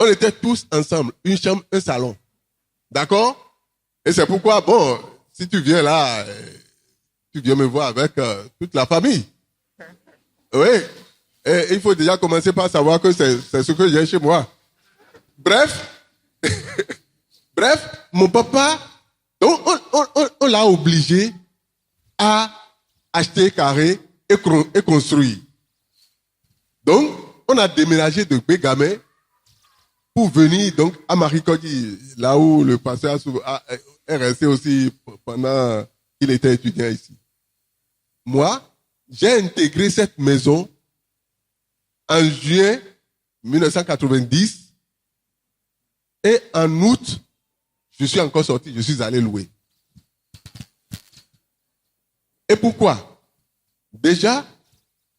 on était tous ensemble, une chambre, un salon. D'accord? Et c'est pourquoi, bon, si tu viens là, tu viens me voir avec toute la famille. Oui. Et il faut déjà commencer par savoir que c'est ce que j'ai chez moi. Bref, mon papa, donc on l'a obligé à acheter carré et construire. Donc, on a déménagé de Bégamé pour venir donc à Marikodi, là où le pasteur est resté aussi pendant qu'il était étudiant ici. Moi, j'ai intégré cette maison en juin 1990 et en août, je suis encore sorti, je suis allé louer. Et pourquoi? Déjà,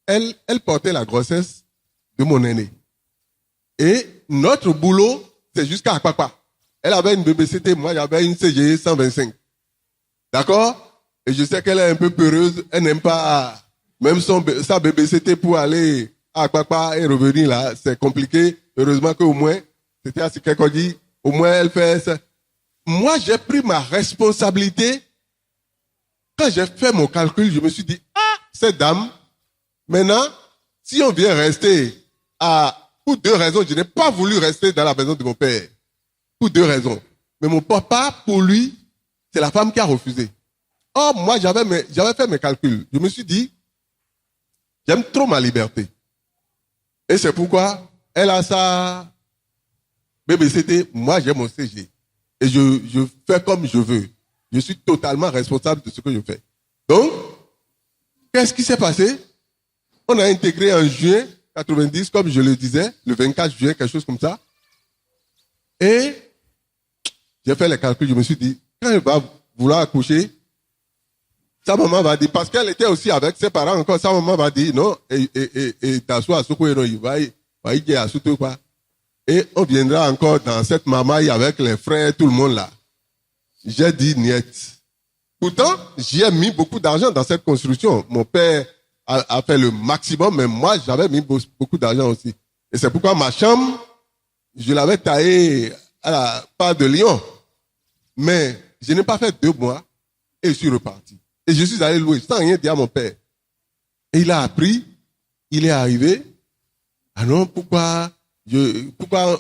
elle portait la grossesse de mon aîné. Et notre boulot, c'est jusqu'à Akpakpa. Elle avait une BBCT, moi j'avais une CGE 125. D'accord? Et je sais qu'elle est un peu peureuse, elle n'aime pas même sa BBCT pour aller à Akpakpa et revenir là, c'est compliqué. Heureusement qu'au moins, c'était à Sikekodi, au moins elle fait ça. Moi j'ai pris ma responsabilité. Quand j'ai fait mon calcul, je me suis dit, cette dame, maintenant, si on vient rester pour 2 raisons, je n'ai pas voulu rester dans la maison de mon père. Pour 2 raisons. Mais mon papa, pour lui, c'est la femme qui a refusé. Or, moi, j'avais fait mes calculs. Je me suis dit, j'aime trop ma liberté. Et c'est pourquoi elle a sa BBCT, moi j'ai mon CG. Et je fais comme je veux. Je suis totalement responsable de ce que je fais. Donc, qu'est-ce qui s'est passé? On a intégré en juin 90, comme je le disais, le 24 juin, quelque chose comme ça. Et j'ai fait les calculs, je me suis dit, quand elle va vouloir accoucher, sa maman va dire, parce qu'elle était aussi avec ses parents encore, sa maman va dire, non, et t'assois à ce quoi, il va y dire à ce quoi. Et on viendra encore dans cette mamaille avec les frères, tout le monde là. J'ai dit niet. Pourtant, j'y ai mis beaucoup d'argent dans cette construction. Mon père a fait le maximum, mais moi, j'avais mis beaucoup d'argent aussi. Et c'est pourquoi ma chambre, je l'avais taillée à la part de Lyon. Mais je n'ai pas fait 2 mois et je suis reparti. Et je suis allé louer sans rien dire à mon père. Et il a appris, il est arrivé. Ah non, pourquoi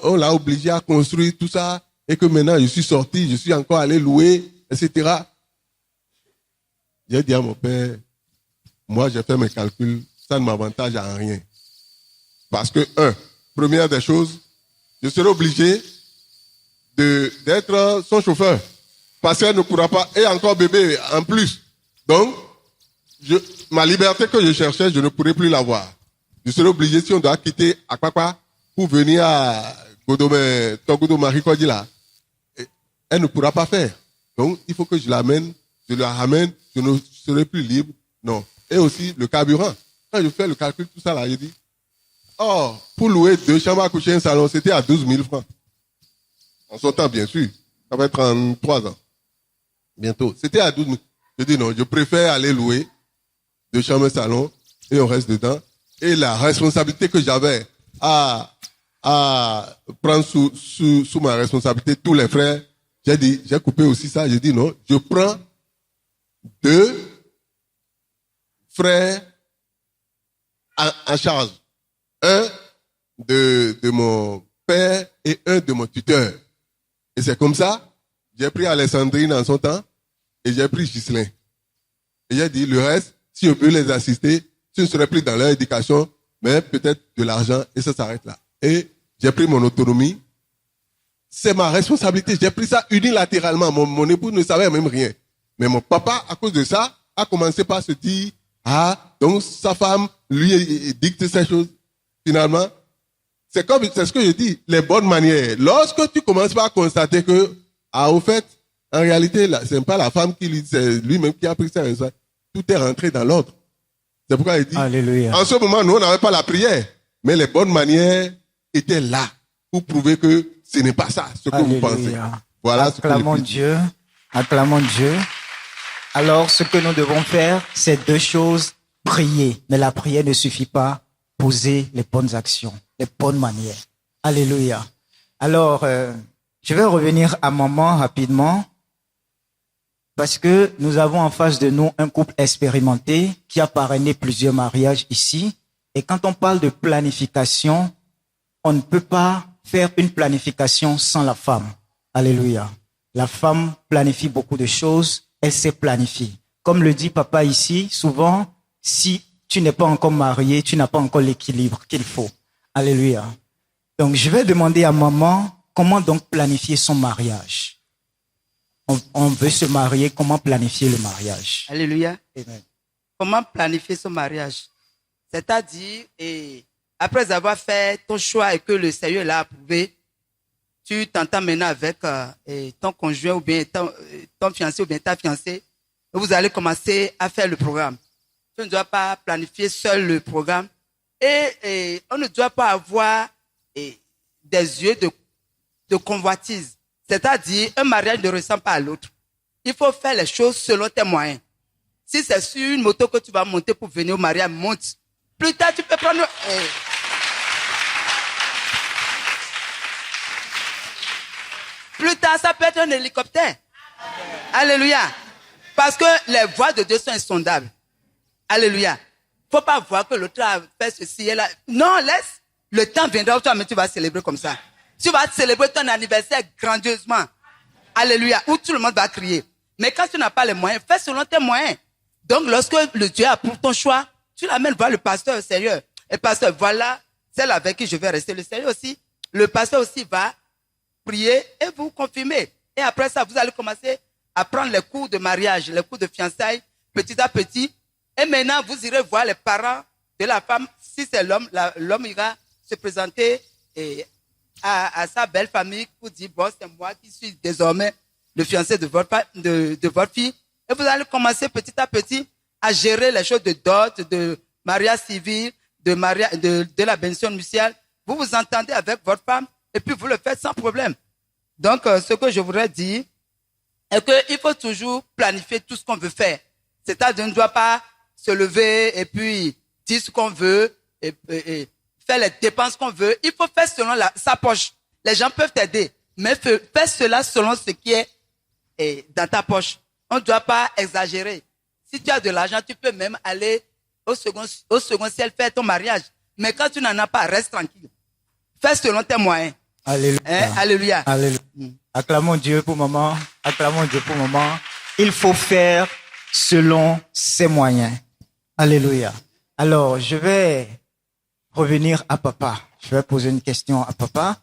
on l'a obligé à construire tout ça et que maintenant je suis sorti, je suis encore allé louer, etc. J'ai dit à mon père, moi j'ai fait mes calculs, ça ne m'avantage à rien. Parce que, première des choses, je serai obligé d'être son chauffeur. Parce qu'elle ne pourra pas, et encore bébé en plus. Donc, ma liberté que je cherchais, je ne pourrai plus l'avoir. Je serai obligé, si on doit quitter Akpakpa pour venir à Togodo Marikodi là, elle ne pourra pas faire. Donc, il faut que je la ramène, je ne serai plus libre. Non. Et aussi, le carburant. Quand je fais le calcul, tout ça là, je dis, pour louer 2 chambres à coucher, un salon, c'était à 12 000 francs. En son temps, bien sûr. Ça fait 33 ans. Bientôt. C'était à 12 000. Je dis non, je préfère aller louer 2 chambres, un salon, et on reste dedans. Et la responsabilité que j'avais à prendre sous ma responsabilité tous les frères, j'ai coupé aussi ça, j'ai dit non, je prends 2 frères en charge. Un de mon père et un de mon tuteur. Et c'est comme ça, j'ai pris Alessandrine en son temps et j'ai pris Ghislain. Et j'ai dit, le reste, si je peux les assister, je ne serai plus dans leur éducation, mais peut-être de l'argent et ça s'arrête là. Et j'ai pris mon autonomie. C'est ma responsabilité. J'ai pris ça unilatéralement. Mon époux ne savait même rien. Mais mon papa, à cause de ça, a commencé par se dire, donc sa femme, lui, il dicte ces choses. Finalement, c'est ce que je dis, les bonnes manières. Lorsque tu commences par constater que, au fait, en réalité, là, c'est pas la femme qui lit, c'est lui-même qui a pris ça. Tout est rentré dans l'ordre. C'est pourquoi il dit, Alléluia. En ce moment, nous, on n'avait pas la prière, mais les bonnes manières étaient là pour prouver que ce n'est pas ça, ce que Alléluia. Vous pensez. Voilà. Acclamons Dieu. Acclamons Dieu. Alors, ce que nous devons faire, c'est 2 choses. Prier. Mais la prière ne suffit pas. Poser les bonnes actions, les bonnes manières. Alléluia. Alors, je vais revenir à maman rapidement parce que nous avons en face de nous un couple expérimenté qui a parrainé plusieurs mariages ici. Et quand on parle de planification, on ne peut pas faire une planification sans la femme. Alléluia. La femme planifie beaucoup de choses, elle sait planifier. Comme le dit papa ici, souvent, si tu n'es pas encore marié, tu n'as pas encore l'équilibre qu'il faut. Alléluia. Donc, je vais demander à maman comment donc planifier son mariage. On veut se marier, comment planifier le mariage? Alléluia. Amen. Comment planifier son mariage? C'est-à-dire, après avoir fait ton choix et que le Seigneur l'a approuvé, tu t'entends maintenant avec ton conjoint ou bien ton fiancé ou bien ta fiancée, et vous allez commencer à faire le programme. Tu ne dois pas planifier seul le programme et on ne doit pas avoir des yeux de convoitise. C'est-à-dire, un mariage ne ressemble pas à l'autre. Il faut faire les choses selon tes moyens. Si c'est sur une moto que tu vas monter pour venir au mariage, monte. Plus tard, tu peux prendre... Plus tard, ça peut être un hélicoptère. Alléluia. Parce que les voies de Dieu sont insondables. Alléluia. Faut pas voir que l'autre a fait ceci et là. Non, laisse. Le temps viendra où toi-même tu vas célébrer comme ça. Tu vas célébrer ton anniversaire grandiosement. Alléluia. Où tout le monde va crier. Mais quand tu n'as pas les moyens, fais selon tes moyens. Donc, lorsque le Dieu approuve ton choix, tu l'amènes voir le pasteur sérieux. Et pasteur, voilà celle avec qui je vais rester. Le Seigneur aussi. Le pasteur aussi va prier et vous confirmer. Et après ça, vous allez commencer à prendre les cours de mariage, les cours de fiançailles, petit à petit. Et maintenant, vous irez voir les parents de la femme. Si c'est l'homme, l'homme ira se présenter à sa belle famille pour dire, bon, c'est moi qui suis désormais le fiancé de votre fille. Et vous allez commencer petit à petit à gérer les choses de dot, de mariage civil, de la bénédiction nuptiale. Vous vous entendez avec votre femme et puis vous le faites sans problème. Donc, ce que je voudrais dire est qu'il faut toujours planifier tout ce qu'on veut faire. C'est-à-dire, on ne doit pas se lever et puis dire ce qu'on veut et faire les dépenses qu'on veut. Il faut faire selon sa poche. Les gens peuvent t'aider, mais fais cela selon ce qui est dans ta poche. On ne doit pas exagérer. Si tu as de l'argent, tu peux même aller au second ciel faire ton mariage. Mais quand tu n'en as pas, reste tranquille. Fais selon tes moyens. Alléluia. Alléluia. Alléluia. Acclamons Dieu pour maman. Acclamons Dieu pour maman. Il faut faire selon ses moyens. Alléluia. Alors, je vais revenir à papa. Je vais poser une question à papa.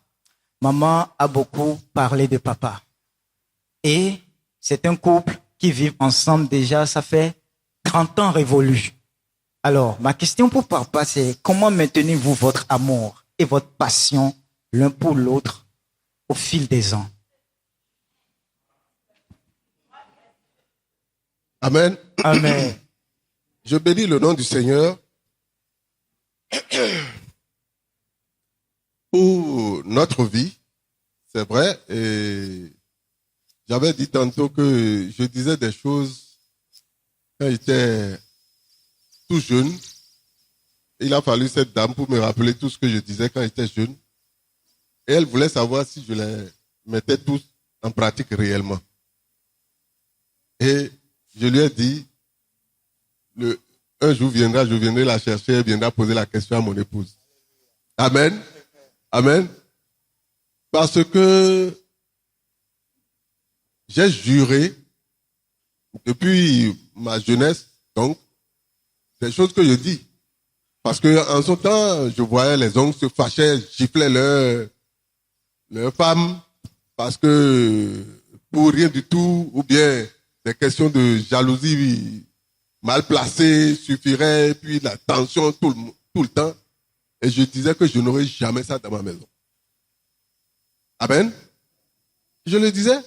Maman a beaucoup parlé de papa. Et c'est un couple qui vit ensemble déjà, ça fait 30 ans révolus. Alors, ma question pour papa, c'est comment maintenez-vous votre amour et votre passion l'un pour l'autre au fil des ans? Amen. Amen. Je bénis le nom du Seigneur pour notre vie. C'est vrai. Et j'avais dit tantôt que je disais des choses quand j'étais tout jeune. Il a fallu cette dame pour me rappeler tout ce que je disais quand j'étais jeune. Et elle voulait savoir si je les mettais tous en pratique réellement. Et je lui ai dit, un jour viendra, je viendrai la chercher, elle viendra poser la question à mon épouse. Amen. Amen. Parce que j'ai juré, depuis ma jeunesse, donc, des choses que je dis. Parce que en son temps, je voyais les hommes se fâchaient, giflaient leur femme, parce que pour rien du tout, ou bien des questions de jalousie mal placées suffiraient, puis la tension tout le temps. Et je disais que je n'aurais jamais ça dans ma maison. Amen. Je le disais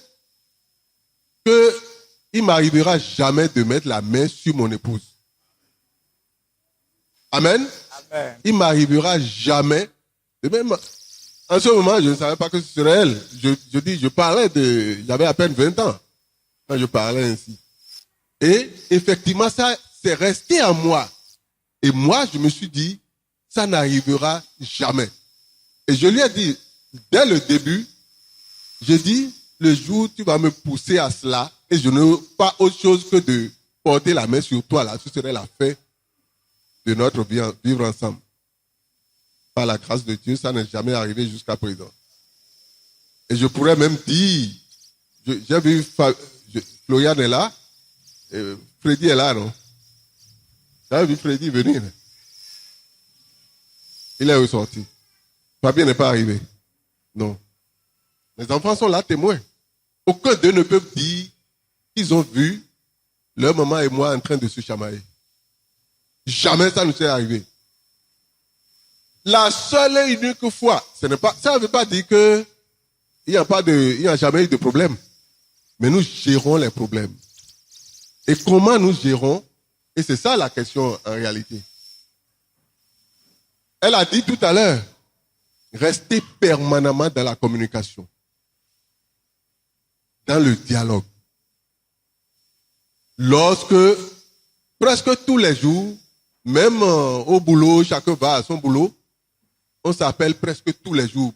que il m'arrivera jamais de mettre la main sur mon épouse. Amen. Amen. Il m'arrivera jamais. Et même en ce moment, je ne savais pas que ce serait elle. J'avais à peine 20 ans quand je parlais ainsi. Et effectivement, ça, c'est resté en moi. Et moi, je me suis dit, ça n'arrivera jamais. Et je lui ai dit, dès le début, je dis, le jour où tu vas me pousser à cela, et je n'ai pas autre chose que de porter la main sur toi, là, ce serait la fin de notre vivre ensemble. Par la grâce de Dieu, ça n'est jamais arrivé jusqu'à présent. Et je pourrais même dire, j'ai vu Florian est là, et Freddy est là, non? J'avais vu Freddy venir. Il est ressorti. Fabien n'est pas arrivé. Non. Les enfants sont là, témoins. Aucun d'eux ne peut dire qu'ils ont vu leur maman et moi en train de se chamailler. Jamais ça nous est arrivé. La seule et unique fois, ça ne veut pas dire que il n'y a jamais eu de problème. Mais nous gérons les problèmes. Et comment nous gérons? Et c'est ça la question en réalité. Elle a dit tout à l'heure, restez permanemment dans la communication, dans le dialogue. Lorsque, presque tous les jours, même au boulot, chacun va à son boulot, on s'appelle presque tous les jours.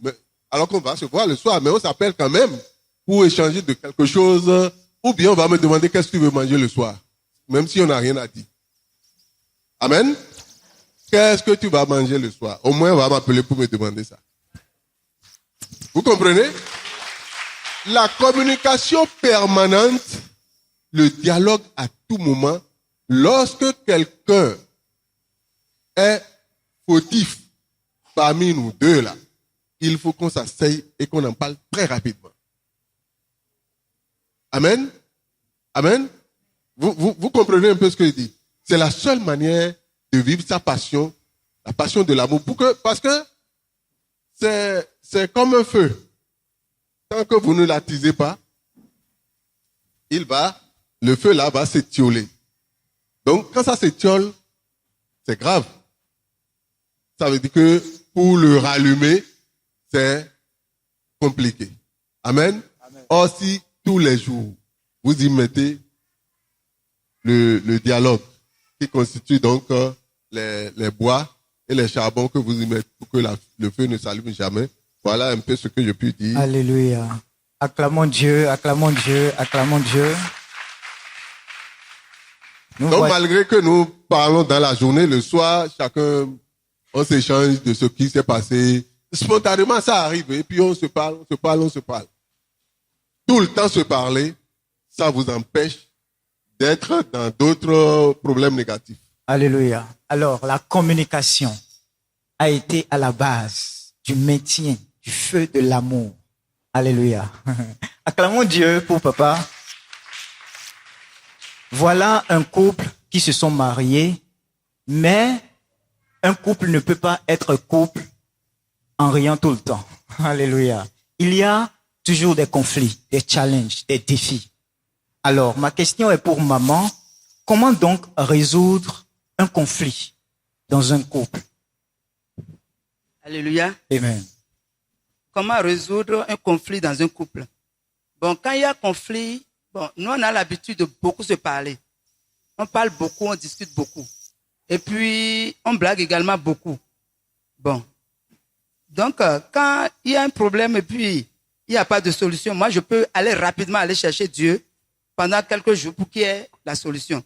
Alors qu'on va se voir le soir, mais on s'appelle quand même pour échanger de quelque chose, ou bien on va me demander qu'est-ce que tu veux manger le soir, même si on n'a rien à dire. Amen. Qu'est-ce que tu vas manger le soir? Au moins, on va m'appeler pour me demander ça. Vous comprenez? La communication permanente, le dialogue à tout moment, lorsque quelqu'un est fautif parmi nous deux là, il faut qu'on s'asseye et qu'on en parle très rapidement. Amen? Amen? Vous comprenez un peu ce que je dis? C'est la seule manière de vivre sa passion, la passion de l'amour. Parce que c'est comme un feu. Tant que vous ne l'attisez pas, le feu là va s'étioler. Donc, quand ça s'étiole, c'est grave. Ça veut dire que pour le rallumer, c'est compliqué. Amen? Amen. Or, si tous les jours, vous y mettez le dialogue, qui constitue donc les bois et les charbons que vous y mettez pour que le feu ne s'allume jamais. Voilà un peu ce que je puis dire. Alléluia. Acclamons Dieu, acclamons Dieu, acclamons Dieu. Donc, malgré que nous parlons dans la journée, le soir, chacun, on s'échange de ce qui s'est passé. Spontanément, ça arrive. Et puis, on se parle. Tout le temps se parler, ça vous empêche d'être dans d'autres problèmes négatifs. Alléluia. Alors, la communication a été à la base du maintien du feu de l'amour. Alléluia. Acclamons Dieu pour papa. Voilà un couple qui se sont mariés, mais un couple ne peut pas être couple en riant tout le temps. Alléluia. Il y a toujours des conflits, des challenges, des défis. Alors, ma question est pour maman. Comment donc résoudre un conflit dans un couple? Alléluia. Amen. Comment résoudre un conflit dans un couple? Bon, quand il y a conflit, nous on a l'habitude de beaucoup se parler. On parle beaucoup, on discute beaucoup. Et puis, on blague également beaucoup. Bon. Donc, quand il y a un problème et puis il n'y a pas de solution, moi je peux rapidement aller chercher Dieu pendant quelques jours pour qu'il y ait la solution.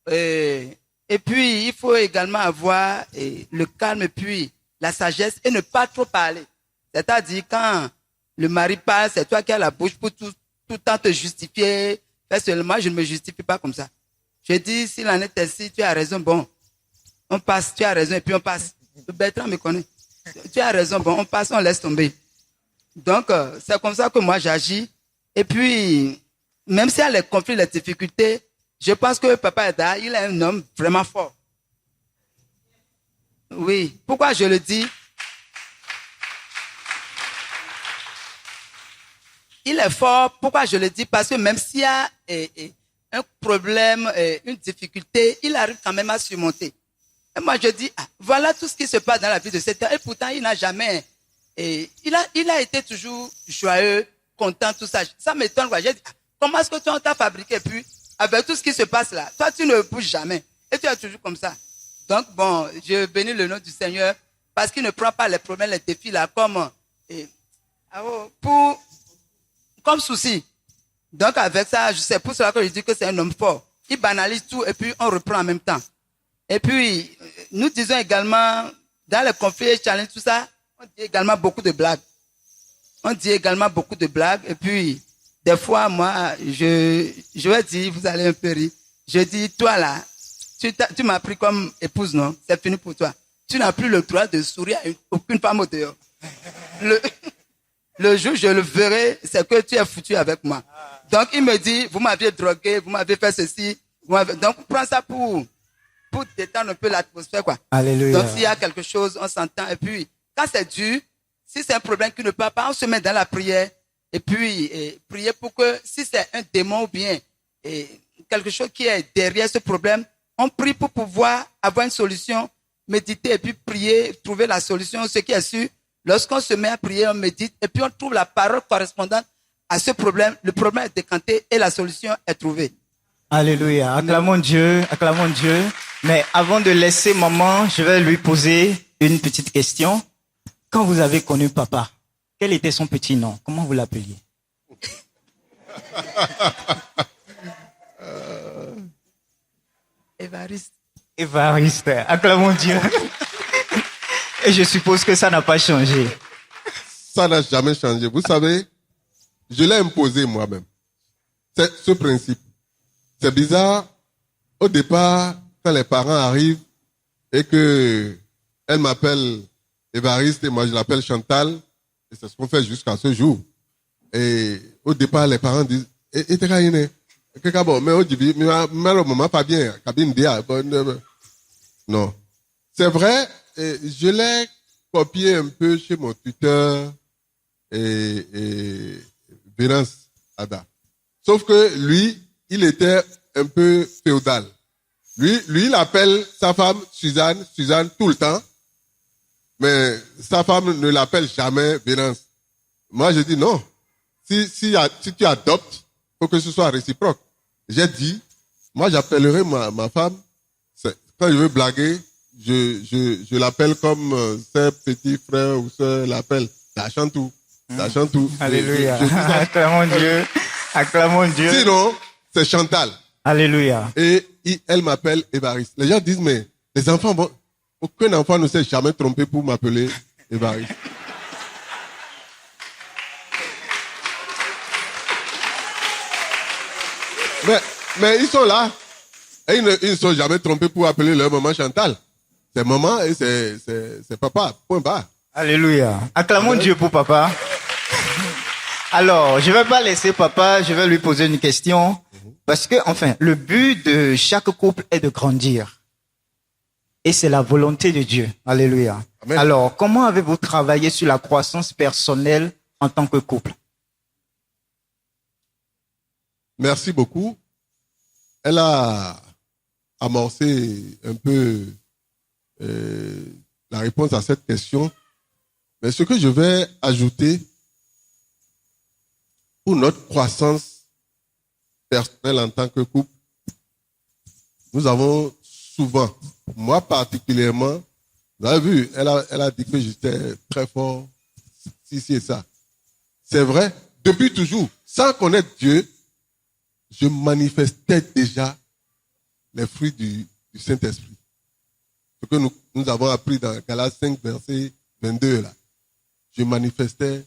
Et puis, il faut également avoir le calme et puis la sagesse et ne pas trop parler. C'est-à-dire, quand le mari parle, c'est toi qui as la bouche pour tout le temps te justifier. Personnellement, je ne me justifie pas comme ça. Je dis, s'il en est ainsi, tu as raison, bon, on passe, tu as raison, et puis on passe. Bertrand me connaît. Tu as raison, bon, on passe, on laisse tomber. Donc, c'est comme ça que moi j'agis. Et puis, même s'il y a les conflits, les difficultés, je pense que Papa Eda, il est un homme vraiment fort. Oui. Pourquoi je le dis? Il est fort. Pourquoi je le dis? Parce que même s'il y a un problème, une difficulté, il arrive quand même à surmonter. Et moi, je dis, voilà tout ce qui se passe dans la vie de cet homme. Et pourtant, il n'a jamais... il a été toujours joyeux, content, tout ça. Ça m'étonne. J'ai dit, comment est-ce que toi, on t'a fabriqué? Et puis, avec tout ce qui se passe là, toi, tu ne bouges jamais. Et tu es toujours comme ça. Donc, bon, je bénis le nom du Seigneur parce qu'il ne prend pas les problèmes, les défis là, comme Comme souci. Donc avec ça, c'est pour cela que je dis que c'est un homme fort. Il banalise tout et puis on reprend en même temps. Et puis, nous disons également, dans les conflits, challenges, tout ça, on dit également beaucoup de blagues. Et puis, des fois, moi, je vais dire, vous allez un peu rire. Je dis, toi là, tu m'as pris comme épouse, non? C'est fini pour toi. Tu n'as plus le droit de sourire à aucune femme au dehors. Le jour où je le verrai, c'est que tu es foutu avec moi. Donc, il me dit, vous m'aviez drogué, vous m'avez fait ceci. Donc, prends ça pour détendre un peu l'atmosphère, quoi. Alléluia. Donc, s'il y a quelque chose, on s'entend. Et puis, quand c'est dur, si c'est un problème qui ne peut pas, on se met dans la prière. Et puis, prier pour que, si c'est un démon ou bien quelque chose qui est derrière ce problème, on prie pour pouvoir avoir une solution, méditer et puis prier, trouver la solution. Ce qui est sûr, lorsqu'on se met à prier, on médite et puis on trouve la parole correspondante à ce problème. Le problème est décanté et la solution est trouvée. Alléluia. Acclamons Dieu, acclamons Dieu. Mais avant de laisser maman, je vais lui poser une petite question. Quand vous avez connu papa, quel était son petit nom? Comment vous l'appeliez? Évariste. Évariste. Acclamons Dieu. Et je suppose que ça n'a pas changé. Ça n'a jamais changé. Vous savez, je l'ai imposé moi-même. C'est ce principe. C'est bizarre. Au départ, quand les parents arrivent et que elle m'appelle Évariste et moi je l'appelle Chantal, et c'est ce qu'on fait jusqu'à ce jour. Et au départ, les parents disent, non. C'est vrai, je l'ai copié un peu chez mon tuteur et Vénance Ada. Sauf que lui, il était un peu féodal. Lui, il appelle sa femme Suzanne tout le temps, mais sa femme ne l'appelle jamais Vénance. Moi, je dis non. Si tu adoptes, faut que ce soit réciproque. J'ai dit, moi, j'appellerai ma femme, quand je veux blaguer, je l'appelle comme ses petits frères ou sœurs l'appellent. Tachantou. Alléluia. Acclamons Dieu. Acclamons Dieu. Sinon, c'est Chantal. Alléluia. Et elle m'appelle Évariste. Les gens disent, mais les enfants aucun enfant ne s'est jamais trompé pour m'appeler Évariste. Mais ils sont là. Et ils ne sont jamais trompés pour appeler leur maman Chantal. C'est maman et c'est papa. Point barre. Alléluia. Acclamons Dieu pour papa. Alors, je vais pas laisser papa, je vais lui poser une question. Parce que, enfin, le but de chaque couple est de grandir. Et c'est la volonté de Dieu. Alléluia. Amen. Alors, comment avez-vous travaillé sur la croissance personnelle en tant que couple? Merci beaucoup. Elle a amorcé un peu la réponse à cette question. Mais ce que je vais ajouter pour notre croissance personnelle en tant que couple, nous avons souvent, moi particulièrement, vous avez vu, elle a dit que j'étais très fort, ci et ça. C'est vrai, depuis toujours, sans connaître Dieu, je manifestais déjà les fruits du Saint-Esprit. Ce que nous avons appris dans Galates 5, verset 22, là. Je manifestais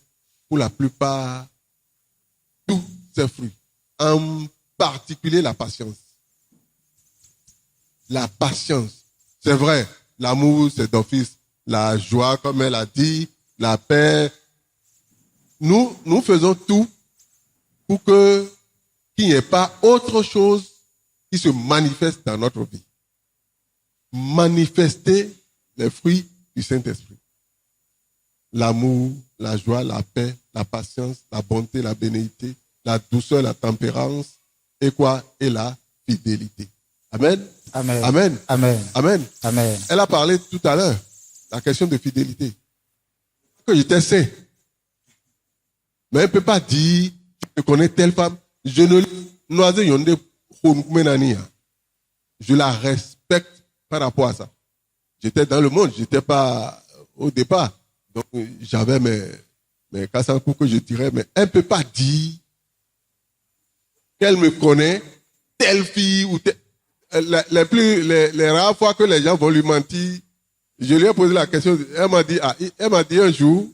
pour la plupart tous ces fruits. En particulier la patience. La patience. C'est vrai, l'amour, c'est d'office. La joie, comme elle a dit, la paix. Nous faisons tout pour qu'il n'y ait pas autre chose qui se manifeste dans notre vie. Manifester les fruits du Saint-Esprit. L'amour, la joie, la paix, la patience, la bonté, la bénédiction, la douceur, la tempérance, et quoi? Et la fidélité. Amen. Amen. Amen. Amen. Amen. Amen. Elle a parlé tout à l'heure, la question de fidélité. Que j'étais saint. Mais elle ne peut pas dire, je connais telle femme, je la respecte par rapport à ça. J'étais dans le monde, j'étais pas au départ. Donc, j'avais mais quand c'est un coup que je dirais, mais elle ne peut pas dire qu'elle me connaît, telle fille ou telle. Les rares fois que les gens vont lui mentir, je lui ai posé la question, elle m'a dit un jour,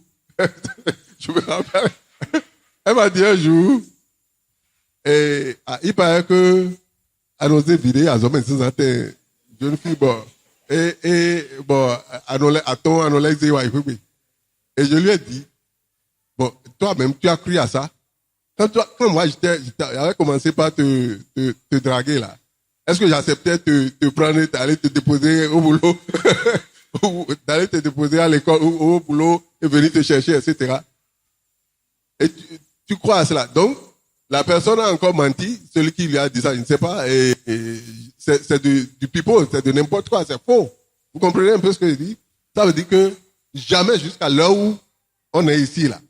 je me rappelle, elle m'a dit un jour, et il paraît que à nos vidéos, à Zomen, c'est une jeune fille, bon, bon, à nos et je lui ai dit, bon, toi-même, tu as cru à ça? Quand moi, j'avais commencé par te draguer, là, est-ce que j'acceptais te prendre, d'aller te déposer au boulot, d'aller te déposer à l'école ou au boulot et venir te chercher, etc. Et tu crois à cela. Donc, la personne a encore menti, celui qui lui a dit ça, je ne sais pas, et c'est du pipeau, c'est de n'importe quoi, c'est faux. Vous comprenez un peu ce que je dis? Ça veut dire que jamais jusqu'à l'heure où on est ici, là,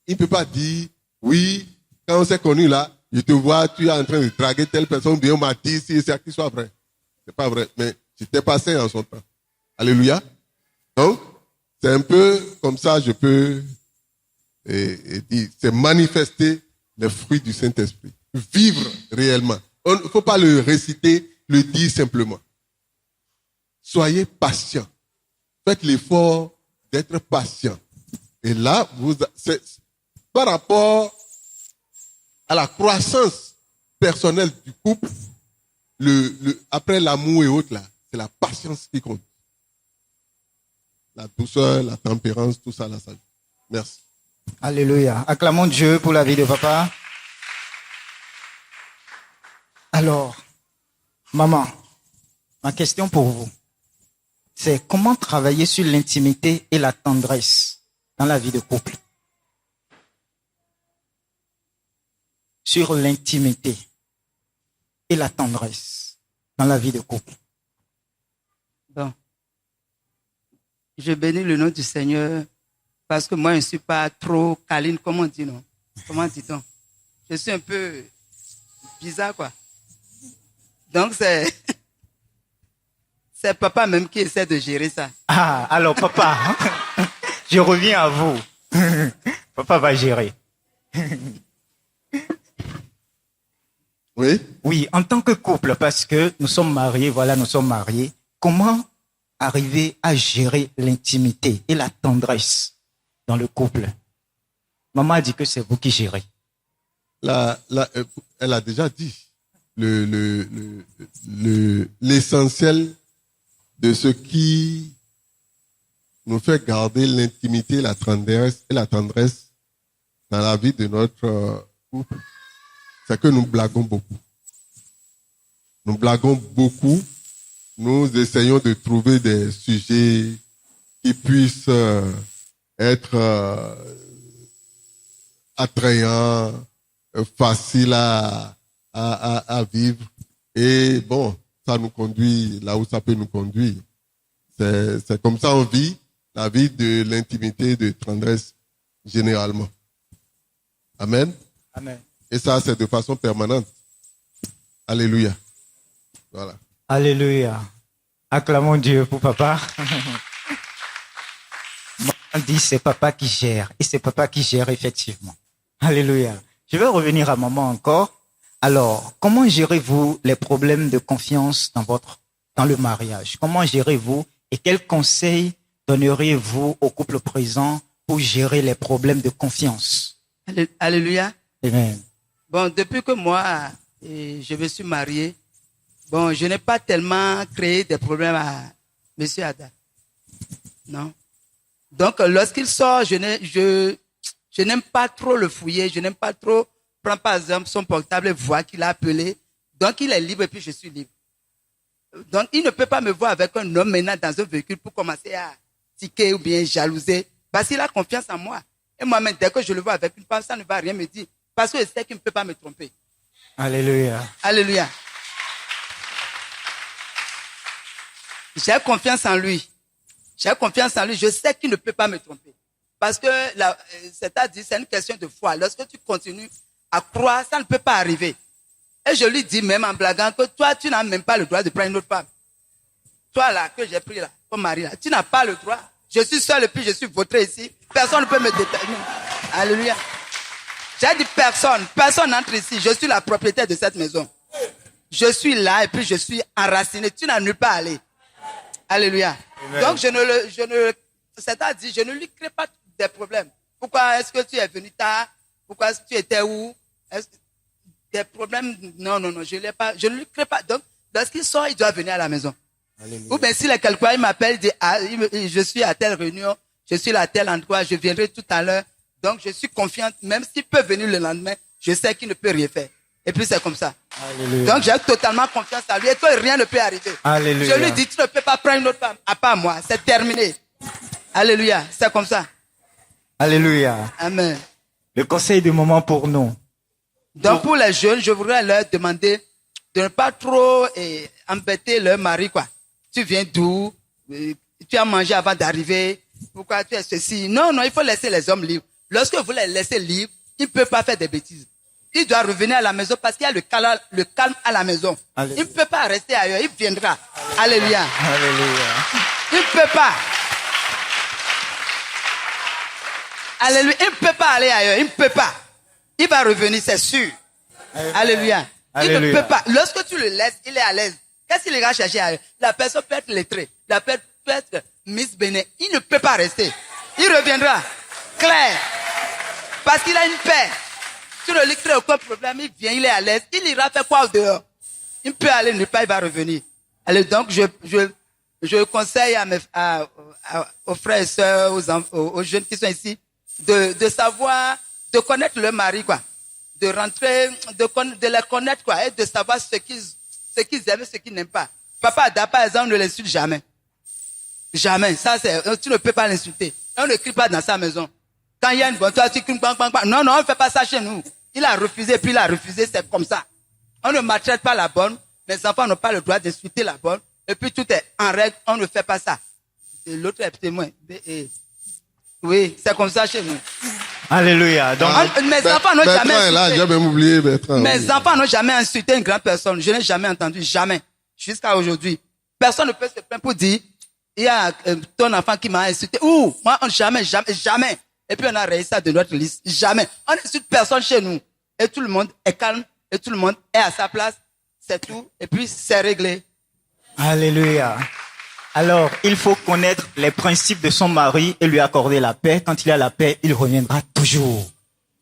il ne peut pas dire, oui, quand on s'est connu là, je te vois, tu es en train de draguer telle personne, bien on m'a dit si c'est qui soit vrai. C'est pas vrai, mais j'étais passé en son temps. Alléluia. Donc, c'est un peu comme ça, je peux dire, c'est manifester les fruits du Saint-Esprit. Vivre réellement. Il ne faut pas le réciter, le dire simplement. Soyez patient. Faites l'effort d'être patient. Et là, par rapport à la croissance personnelle du couple, après l'amour et autres, là, c'est la patience qui compte. La douceur, la tempérance, tout ça, là, ça. Merci. Alléluia. Acclamons Dieu pour la vie de papa. Alors, maman, ma question pour vous, c'est comment travailler sur l'intimité et la tendresse dans la vie de couple? Sur l'intimité et la tendresse dans la vie de couple. Bon. Je bénis le nom du Seigneur parce que moi, je ne suis pas trop câline, comme on dit, non? Comment dit-on? Je suis un peu bizarre, quoi. Donc, c'est papa même qui essaie de gérer ça. Ah, alors papa, je reviens à vous. Papa va gérer. Oui? Oui, en tant que couple, parce que nous sommes mariés, voilà, nous sommes mariés. Comment arriver à gérer l'intimité et la tendresse dans le couple? Maman a dit que c'est vous qui gérez. Elle a déjà dit l'essentiel de ce qui nous fait garder l'intimité, la tendresse dans la vie de notre couple, c'est que nous blaguons beaucoup. Nous blaguons beaucoup. Nous essayons de trouver des sujets qui puissent être attrayants, faciles à vivre. Et bon, ça nous conduit là où ça peut nous conduire. C'est comme ça on vit la vie de l'intimité, de tendresse généralement. Amen. Amen. Et ça, c'est de façon permanente. Alléluia. Voilà. Alléluia. Acclamons Dieu pour papa. Maman dit c'est papa qui gère. Et c'est papa qui gère effectivement. Alléluia. Je vais revenir à maman encore. Alors, comment gérez-vous les problèmes de confiance dans le mariage? Comment gérez-vous et quels conseils donneriez-vous au couple présent pour gérer les problèmes de confiance? Alléluia. Amen. Bon, depuis que moi, je me suis marié, bon, je n'ai pas tellement créé des problèmes à M. Ada. Non. Donc, lorsqu'il sort, je n'aime pas trop le fouiller, je n'aime pas trop prendre par exemple son portable et voir qu'il a appelé. Donc, il est libre et puis je suis libre. Donc, il ne peut pas me voir avec un homme maintenant dans un véhicule pour commencer à tiquer ou bien jalouser parce qu'il a confiance en moi. Et moi-même, dès que je le vois avec une femme, ça ne va rien me dire parce que je sais qu'il ne peut pas me tromper. Alléluia. Alléluia. J'ai confiance en lui. J'ai confiance en lui. Je sais qu'il ne peut pas me tromper. Parce que c'est-à-dire, c'est une question de foi. Lorsque tu continues à croire, ça ne peut pas arriver. Et je lui dis même en blaguant que toi, tu n'as même pas le droit de prendre une autre femme. Toi là, que j'ai pris là, comme mari là, tu n'as pas le droit. Je suis seul et puis je suis vautré ici. Personne ne peut me déterminer. Alléluia. J'ai dit personne. Personne n'entre ici. Je suis la propriétaire de cette maison. Je suis là et puis je suis enraciné. Tu n'as nulle part à aller. Alléluia. Amen. Donc c'est-à-dire, je ne lui crée pas des problèmes. Pourquoi est-ce que tu es venu tard? Pourquoi est-ce que tu étais où? Des problèmes? Non, je ne lui crée pas. Donc, lorsqu'il sort, il doit venir à la maison. Alléluia. Ou bien s'il est quelque part, il m'appelle, il dit, je suis à telle réunion, je suis à tel endroit, je viendrai tout à l'heure. Donc, je suis confiante, même s'il peut venir le lendemain, je sais qu'il ne peut rien faire. Et puis, c'est comme ça. Alléluia. Donc, j'ai totalement confiance en lui et que rien ne peut arriver. Alléluia. Je lui dis, tu ne peux pas prendre une autre femme, à part moi. C'est terminé. Alléluia. C'est comme ça. Alléluia. Amen. Le conseil du moment pour nous. Donc, pour les jeunes, je voudrais leur demander de ne pas trop embêter leur mari, quoi. Tu viens d'où? Tu as mangé avant d'arriver? Pourquoi tu es ceci? Non, il faut laisser les hommes libres. Lorsque vous les laissez libres, ils ne peuvent pas faire des bêtises. Il doit revenir à la maison parce qu'il y a le calme à la maison. Alléluia. Il ne peut pas rester ailleurs, il viendra. Alléluia. Alléluia. Il ne peut pas. Alléluia. Il ne peut pas aller ailleurs, il ne peut pas. Il va revenir, c'est sûr. Alléluia. Alléluia. Il ne peut pas. Lorsque tu le laisses, il est à l'aise. Qu'est-ce qu'il ira chercher ailleurs? La personne peut être lettrée. La personne peut être Miss Bénin. Il ne peut pas rester. Il reviendra. Clair. Parce qu'il a une paix. Tu ne lui crées aucun problème. Il vient, il est à l'aise. Il ira faire quoi au dehors? Il peut aller nulle part, il va revenir. Allez, donc, je conseille aux frères et sœurs, aux jeunes qui sont ici, de savoir, de connaître leur mari, quoi. De rentrer, de les connaître, quoi, et de savoir ce qu'ils aiment et ce qu'ils n'aiment pas. Papa Ada, par exemple, ne l'insulte jamais. Jamais. Ça, tu ne peux pas l'insulter. On ne crie pas dans sa maison. Quand il y a une bonne, toi, tu cries, bang, bang, bang. Non, on ne fait pas ça chez nous. Il a refusé, puis il a refusé, c'est comme ça. On ne maltraite pas la bonne. Les enfants n'ont pas le droit d'insulter la bonne. Et puis tout est en règle, on ne fait pas ça. Et l'autre est témoin. Oui, c'est comme ça chez nous. Alléluia. Donc, mes enfants n'ont jamais insulté. Là, j'ai même oublié Bertrand. Mes enfants n'ont jamais insulté une grande personne. Je n'ai jamais entendu, jamais. Jusqu'à aujourd'hui. Personne ne peut se plaindre pour dire, il y a ton enfant qui m'a insulté. Ouh, moi, jamais. Et puis on a rayé ça de notre liste. Jamais. On n'insulte personne chez nous. Et tout le monde est calme. Et tout le monde est à sa place. C'est tout. Et puis c'est réglé. Alléluia. Alors, il faut connaître les principes de son mari et lui accorder la paix. Quand il a la paix, il reviendra toujours.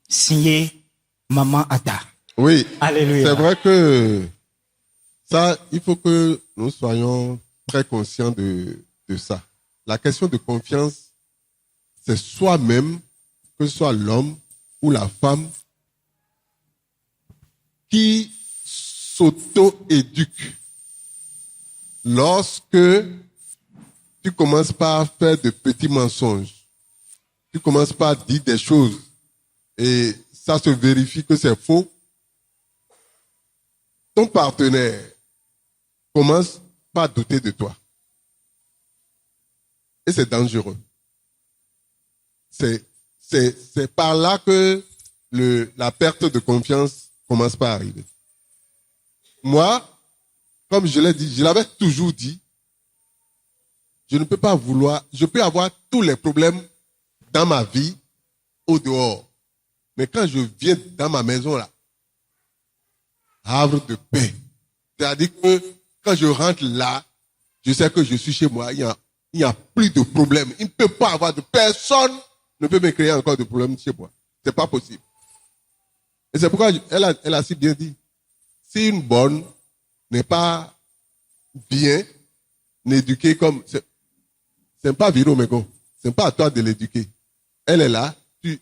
Signé Maman Ada. Oui. Alléluia. C'est vrai que ça, il faut que nous soyons très conscients de ça. La question de confiance, c'est soi-même, que ce soit l'homme ou la femme, qui s'auto-éduque. Lorsque tu commences par faire de petits mensonges, tu commences par dire des choses et ça se vérifie que c'est faux, ton partenaire commence par douter de toi. Et c'est dangereux. C'est par là que la perte de confiance commence par arriver. Moi, comme je l'ai dit, je l'avais toujours dit, je ne peux pas vouloir, je peux avoir tous les problèmes dans ma vie au dehors. Mais quand je viens dans ma maison là, havre de paix. C'est-à-dire que quand je rentre là, je sais que je suis chez moi, il n'y a plus de problème. Il ne peut pas avoir de personne ne peut me créer encore de problèmes chez moi. C'est pas possible. Et c'est pourquoi elle a si bien dit, si une bonne n'est pas bien éduquée comme, c'est pas Viro Mego, c'est pas à toi de l'éduquer. Elle est là,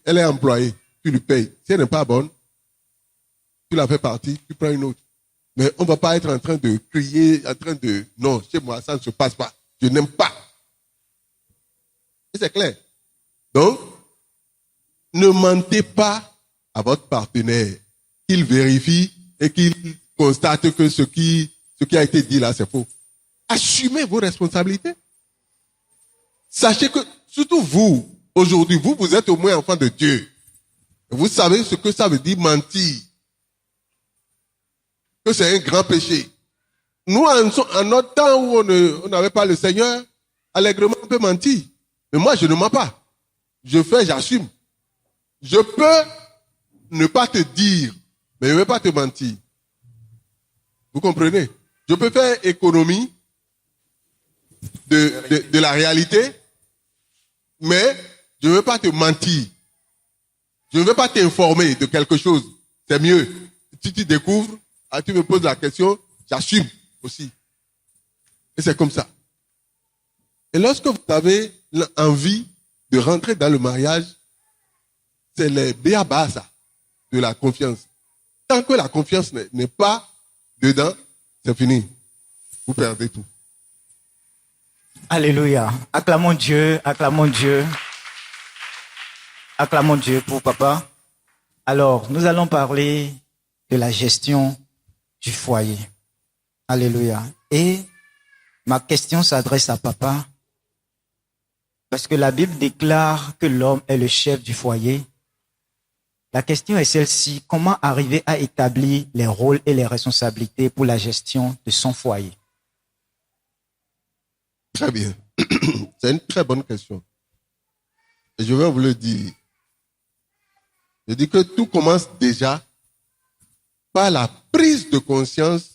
elle est employée, tu lui payes. Si elle n'est pas bonne, tu la fais partie, tu prends une autre. Mais on ne va pas être en train de crier, non, chez moi, ça ne se passe pas. Je n'aime pas. Et c'est clair. Donc, ne mentez pas à votre partenaire, qu'il vérifie et qu'il constate que ce qui a été dit là, c'est faux. Assumez vos responsabilités. Sachez que, surtout vous, aujourd'hui, vous êtes au moins enfant de Dieu. Vous savez ce que ça veut dire mentir. Que c'est un grand péché. Nous, en notre temps où on n'avait pas le Seigneur, allègrement on peut mentir. Mais moi, je ne mens pas. Je fais, j'assume. Je peux ne pas te dire, mais je ne vais pas te mentir. Vous comprenez? Je peux faire économie de la réalité, mais je ne veux pas te mentir. Je ne veux pas t'informer de quelque chose. C'est mieux. Si tu découvres, tu me poses la question, j'assume aussi. Et c'est comme ça. Et lorsque vous avez envie de rentrer dans le mariage, c'est les béabas, ça, de la confiance. Tant que la confiance n'est pas dedans, c'est fini. Vous perdez tout. Alléluia. Acclamons Dieu, acclamons Dieu. Acclamons Dieu pour papa. Alors, nous allons parler de la gestion du foyer. Alléluia. Et ma question s'adresse à papa. Parce que la Bible déclare que l'homme est le chef du foyer. La question est celle-ci. Comment arriver à établir les rôles et les responsabilités pour la gestion de son foyer? Très bien. C'est une très bonne question. Et je vais vous le dire. Je dis que tout commence déjà par la prise de conscience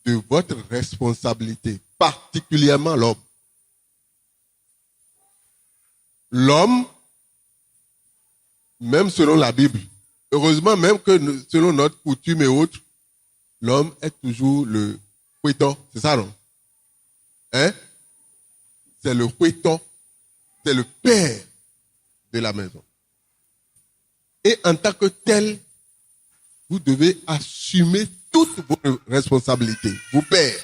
de votre responsabilité, particulièrement l'homme. L'homme, même selon la Bible, heureusement même que selon notre coutume et autres, l'homme est toujours le huéto, c'est ça non? Hein? C'est le huéto, c'est le père de la maison. Et en tant que tel, vous devez assumer toutes vos responsabilités, vos pères.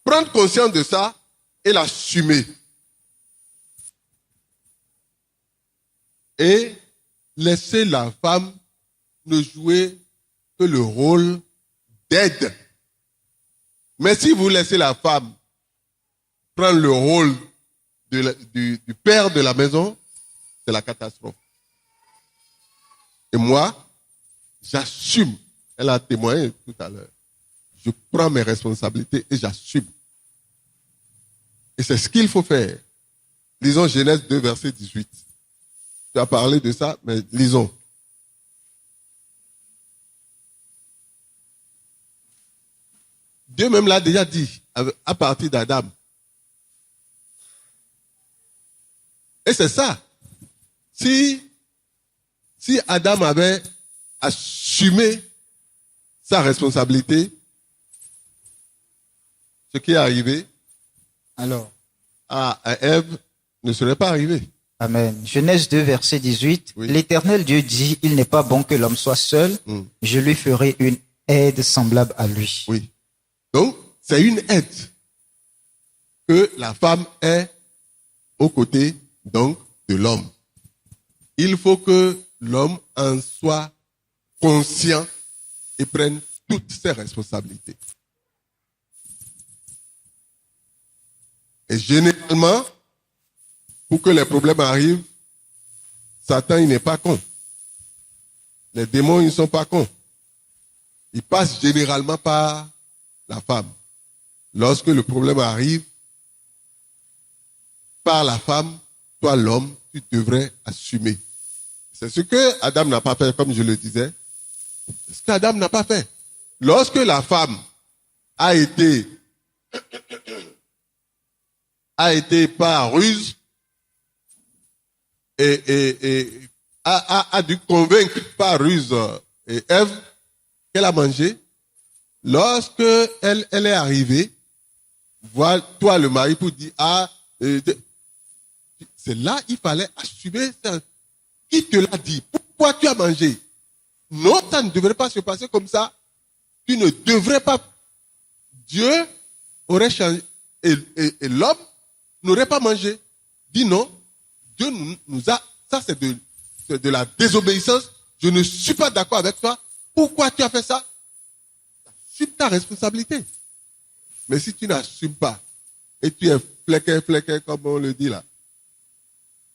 Prendre conscience de ça et l'assumer. Et laisser la femme ne jouer que le rôle d'aide. Mais si vous laissez la femme prendre le rôle du père de la maison, c'est la catastrophe. Et moi, j'assume. Elle a témoigné tout à l'heure. Je prends mes responsabilités et j'assume. Et c'est ce qu'il faut faire. Lisons Genèse 2, verset 18. Tu as parlé de ça, mais lisons. Dieu même l'a déjà dit à partir d'Adam. Et c'est ça. Si Adam avait assumé sa responsabilité, ce qui est arrivé Alors, à Ève ne serait pas arrivé. Amen. Genèse 2, verset 18. Oui. L'Éternel Dieu dit, il n'est pas bon que l'homme soit seul. Je lui ferai une aide semblable à lui. Oui. Donc, c'est une aide que la femme est aux côtés, donc, de l'homme. Il faut que l'homme en soit conscient et prenne toutes ses responsabilités. Et généralement, pour que les problèmes arrivent, Satan, il n'est pas con. Les démons, ils ne sont pas cons. Ils passent généralement par la femme. Lorsque le problème arrive, par la femme, toi l'homme, tu devrais assumer. C'est ce que Adam n'a pas fait, comme je le disais. C'est ce qu'Adam n'a pas fait. Lorsque la femme a été par ruse et a dû convaincre par ruse et Ève qu'elle a mangé, lorsque elle est arrivée, voilà, toi le mari pour dire c'est là il fallait assumer ça. Qui te l'a dit? Pourquoi tu as mangé? Non, ça ne devrait pas se passer comme ça. Tu ne devrais pas. Dieu aurait changé et l'homme n'aurait pas mangé. Dis non. Dieu nous a. Ça, c'est de la désobéissance. Je ne suis pas d'accord avec toi. Pourquoi tu as fait ça? Assume ta responsabilité. Mais si tu n'assumes pas et tu es fléqué, comme on le dit là,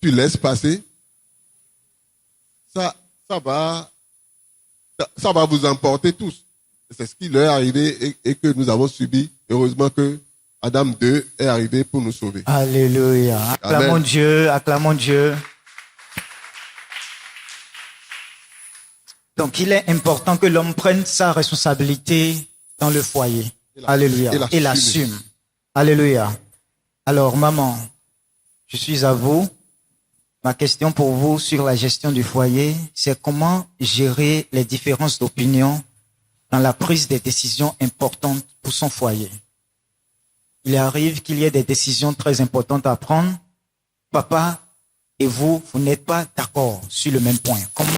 tu laisses passer, ça va vous emporter tous. C'est ce qui leur est arrivé et que nous avons subi. Heureusement que Adam 2 est arrivé pour nous sauver. Alléluia. Acclamons Amen. Dieu, acclamons Dieu. Donc, il est important que l'homme prenne sa responsabilité dans le foyer. Alléluia. et Et l'assume. l'assume. Alléluia. Alors, maman, je suis à vous. Ma question pour vous sur la gestion du foyer, c'est comment gérer les différences d'opinion dans la prise des décisions importantes pour son foyer. Il arrive qu'il y ait des décisions très importantes à prendre. Papa et vous n'êtes pas d'accord sur le même point. Comment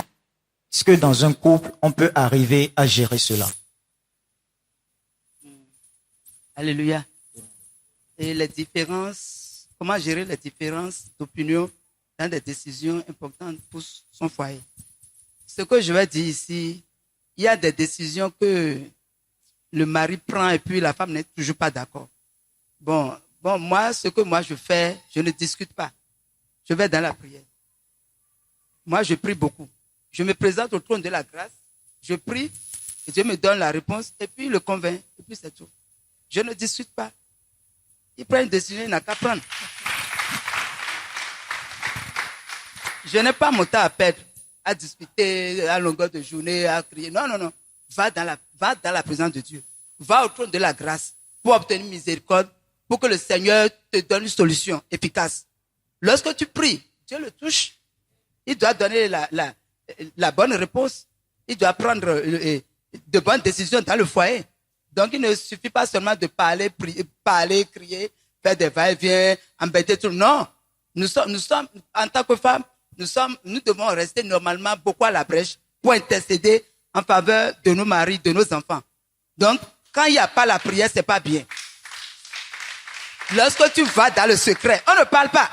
est-ce que dans un couple, on peut arriver à gérer cela? Alléluia. Et les différences, comment gérer les différences d'opinion dans des décisions importantes pour son foyer. Ce que je vais dire ici, il y a des décisions que le mari prend et puis la femme n'est toujours pas d'accord. Bon, moi, ce que moi je fais, je ne discute pas. Je vais dans la prière. Moi, je prie beaucoup. Je me présente au trône de la grâce, je prie, et Dieu me donne la réponse, et puis il le convainc, et puis c'est tout. Je ne discute pas. Il prend une décision, il n'a qu'à prendre. Je n'ai pas mon temps à perdre, à discuter à longueur de journée, à crier. Non, non, non. Va dans la présence de Dieu. Va au trône de la grâce pour obtenir miséricorde, pour que le Seigneur te donne une solution efficace. Lorsque tu pries, Dieu le touche. Il doit donner la bonne réponse. Il doit prendre de bonnes décisions dans le foyer. Donc, il ne suffit pas seulement de parler, crier, faire des va-et-vient, embêter tout le monde. Non. Nous sommes, en tant que femmes, nous devons rester normalement beaucoup à la brèche pour intercéder en faveur de nos maris, de nos enfants. Donc, quand il n'y a pas la prière, c'est pas bien. Lorsque tu vas dans le secret, on ne parle pas.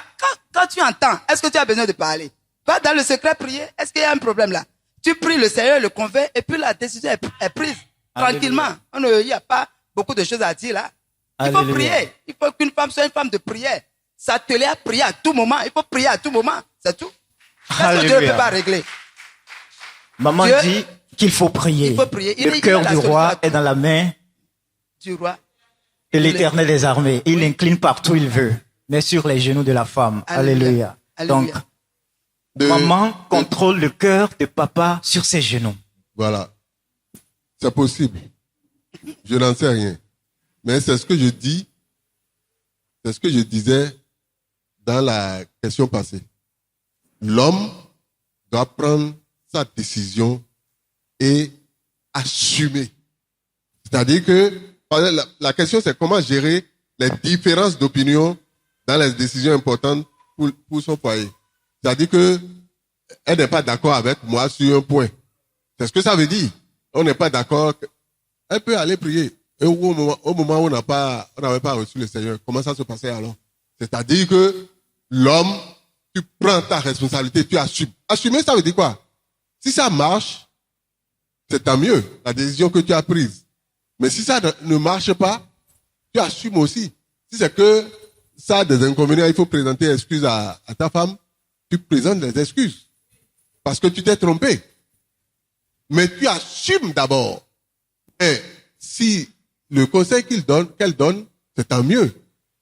Quand tu entends, est-ce que tu as besoin de parler? Va dans le secret prier. Est-ce qu'il y a un problème là? Tu pries, le Seigneur le convainc et puis la décision est prise. Tranquillement. Il n'y a pas beaucoup de choses à dire là. Il faut prier. Il faut qu'une femme soit une femme de prière. S'atteler à prier à tout moment. Il faut prier à tout moment. C'est tout. Parce que Dieu ne peut pas régler. Maman dit qu'il faut prier. Il faut prier. Le cœur du roi est dans la main du roi. Et l'Éternel des armées. Il incline partout où il veut, mais sur les genoux de la femme. Alléluia. Donc, maman contrôle le cœur de papa sur ses genoux. Voilà. C'est possible. Je n'en sais rien. Mais c'est ce que je dis. C'est ce que je disais dans la question passée. L'homme doit prendre sa décision et assumer. C'est-à-dire que la question, c'est comment gérer les différences d'opinion dans les décisions importantes pour son foyer. C'est-à-dire que elle n'est pas d'accord avec moi sur un point. C'est ce que ça veut dire. On n'est pas d'accord. Elle peut aller prier. Et au moment où on n'avait pas reçu le Seigneur, comment ça se passait alors? C'est-à-dire que l'homme, tu prends ta responsabilité, tu assumes. Assumer, ça veut dire quoi? Si ça marche, c'est tant mieux, la décision que tu as prise. Mais si ça ne marche pas, tu assumes aussi. Si c'est que ça a des inconvénients, il faut présenter excuses à ta femme, tu présentes des excuses. Parce que tu t'es trompé. Mais tu assumes d'abord. Et si le conseil qu'elle donne, c'est tant mieux.